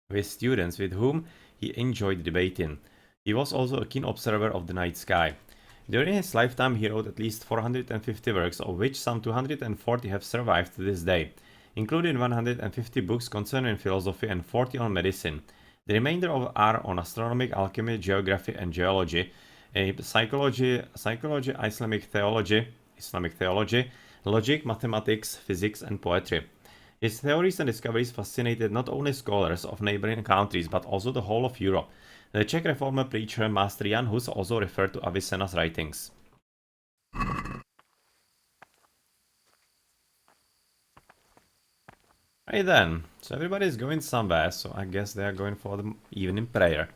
with students with whom he enjoyed debating. He was also a keen observer of the night sky. During his lifetime, he wrote at least 450 works, of which some 240 have survived to this day, including 150 books concerning philosophy and 40 on medicine. The remainder are on astronomy, alchemy, geography, and geology, psychology, Islamic theology, logic, mathematics, physics, and poetry. His theories and discoveries fascinated not only scholars of neighboring countries, but also the whole of Europe. The Czech reformer preacher Master Jan Hus also referred to Avicenna's writings. Right then, so everybody's going somewhere, so I guess they are going for the evening prayer.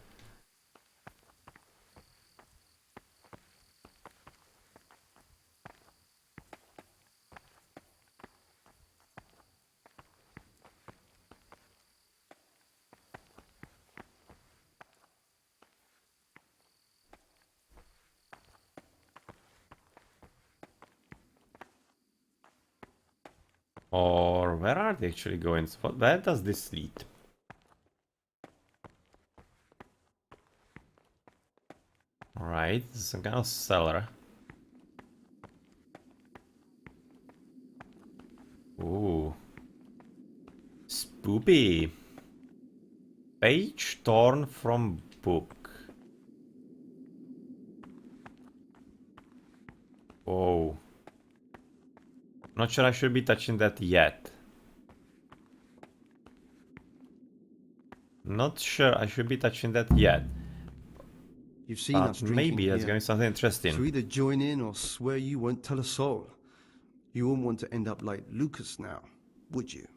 Or where are they actually going? Where does this lead? Alright, this is some kind of cellar. Ooh. Spoopy. Page torn from book. Whoa. Not sure I should be touching that yet. Not sure I should be touching that yet. You've seen us drinking maybe that's here. going to be something interesting. So either join in or swear you won't tell a soul. You wouldn't want to end up like Lucas now, would you?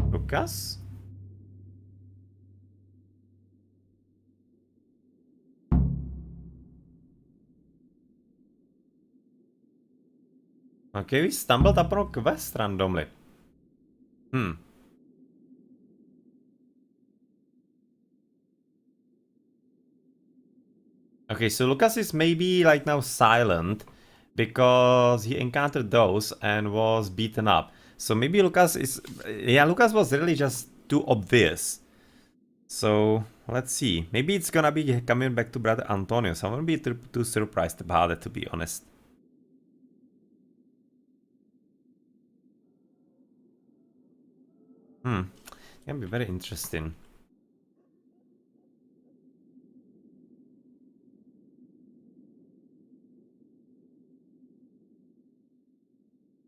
Lucas? Okay, we stumbled upon a quest randomly. Okay, so Lucas is maybe like now silent because he encountered those and was beaten up. So maybe Lucas is... Yeah, Lucas was really just too obvious. So, let's see. Maybe it's gonna be coming back to Brother Antonio, so I won't be too surprised about it, to be honest. Can be very interesting.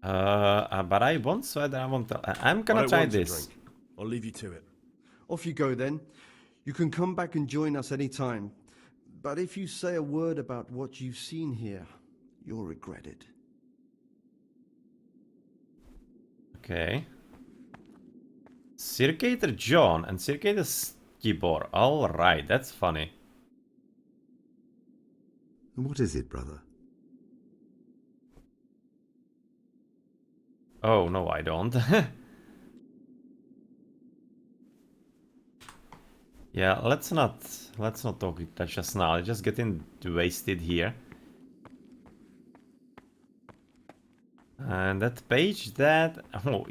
But I won't sweat that I won't tell. I'm gonna try this. I'll leave you to it. Off you go then. You can come back and join us any time. But if you say a word about what you've seen here, you'll regret it. Okay. Circator John and Circator Skibor. Alright, that's funny. What is it, brother? Oh, no, I don't. Yeah, let's not talk that just now. Just getting wasted here. And that page that... Oh,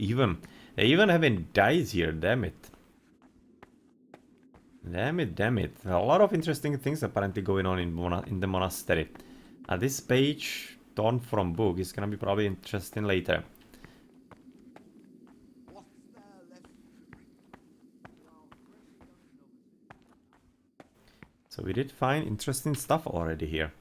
they even haven't died here, damn it. Damn it. A lot of interesting things apparently going on in the monastery. This page, torn from book, is gonna be probably interesting later. So we did find interesting stuff already here.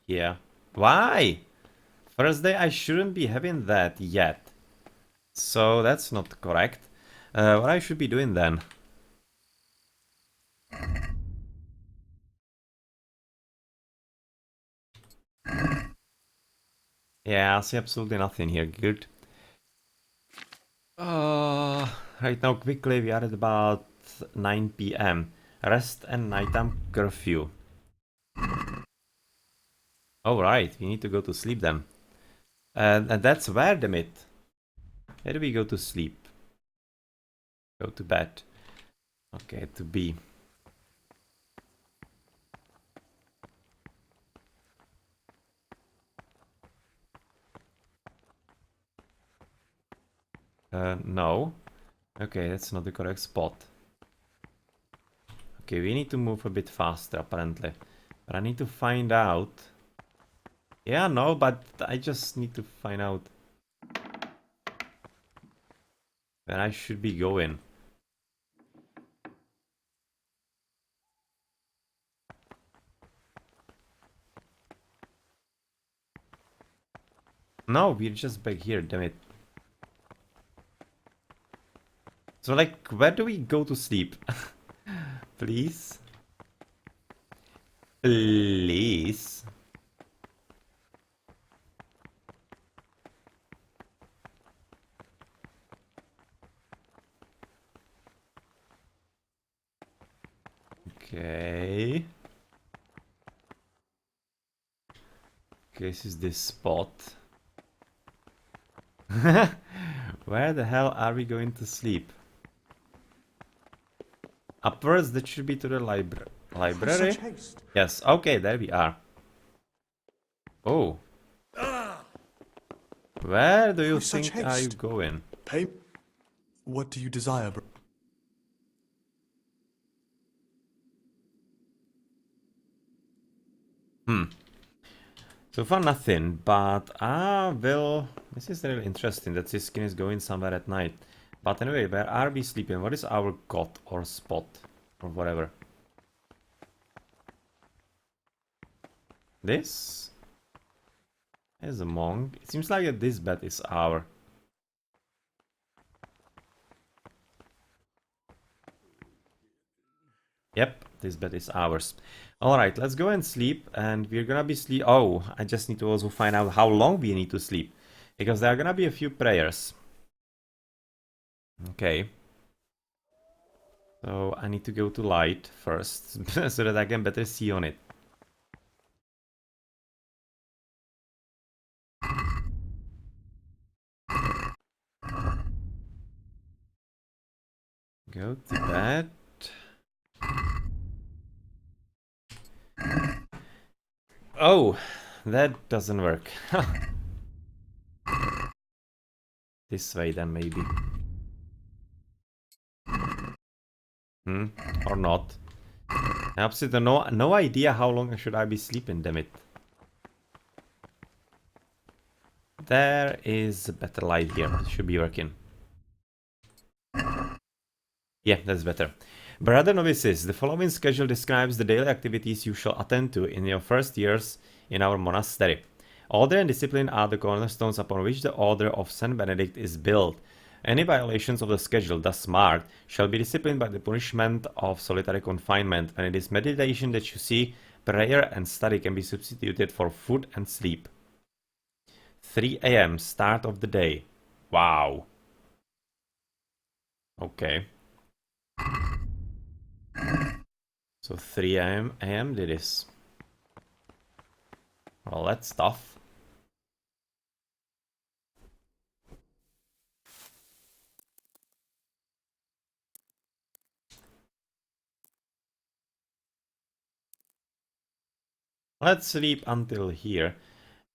Yeah. Why? First day I shouldn't be having that yet. So that's not correct. What I should be doing then? Yeah, I see absolutely nothing here. Good. Right now, quickly, we are at about 9 p.m. Rest and nighttime curfew. Alright, we need to go to sleep then. And that's where, damn it. Where do we go to sleep? Go to bed. Okay, to B. No. Okay, that's not the correct spot. Okay, we need to move a bit faster, apparently. But I need to find out... Yeah, no, but I just need to find out... where I should be going. No, we're just back here, damn it. So, like, where do we go to sleep? Please? Please? Okay. Okay, this is this spot. Where the hell are we going to sleep? Upwards, that should be to the library. Yes, okay, there we are. Oh. Where do you think are you going? Pay. What do you desire, bro? So far nothing, but this is really interesting that this skin is going somewhere at night. But anyway, where are we sleeping? What is our cot or spot or whatever? This is a monk. It seems like that this bed is our. Yep, this bed is ours. Alright, let's go and sleep, and we're gonna be sleep. Oh, I just need to also find out how long we need to sleep, because there are gonna be a few prayers. Okay. So I need to go to light first, so that I can better see on it. Go to bed. Oh, that doesn't work. This way then maybe. Or not. I absolutely no idea how long should I be sleeping, damn it. There is a better light here. Should be working. Yeah, that's better. Brother novices, the following schedule describes the daily activities you shall attend to in your first years in our monastery. Order and discipline are the cornerstones upon which the Order of Saint Benedict is built. Any violations of the schedule thus marked shall be disciplined by the punishment of solitary confinement, and it is meditation that you see, prayer and study can be substituted for food and sleep. 3 a.m. start of the day. Wow. Okay. So 3 a.m. it is. Well, that's tough. Let's sleep until here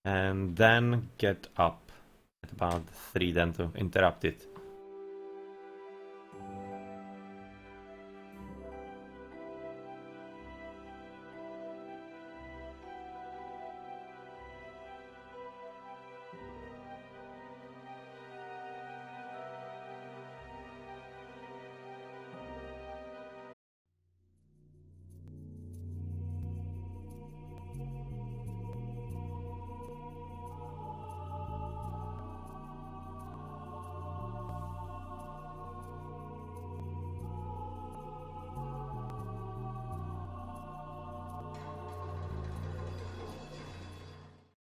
and then get up at about 3 then to interrupt it.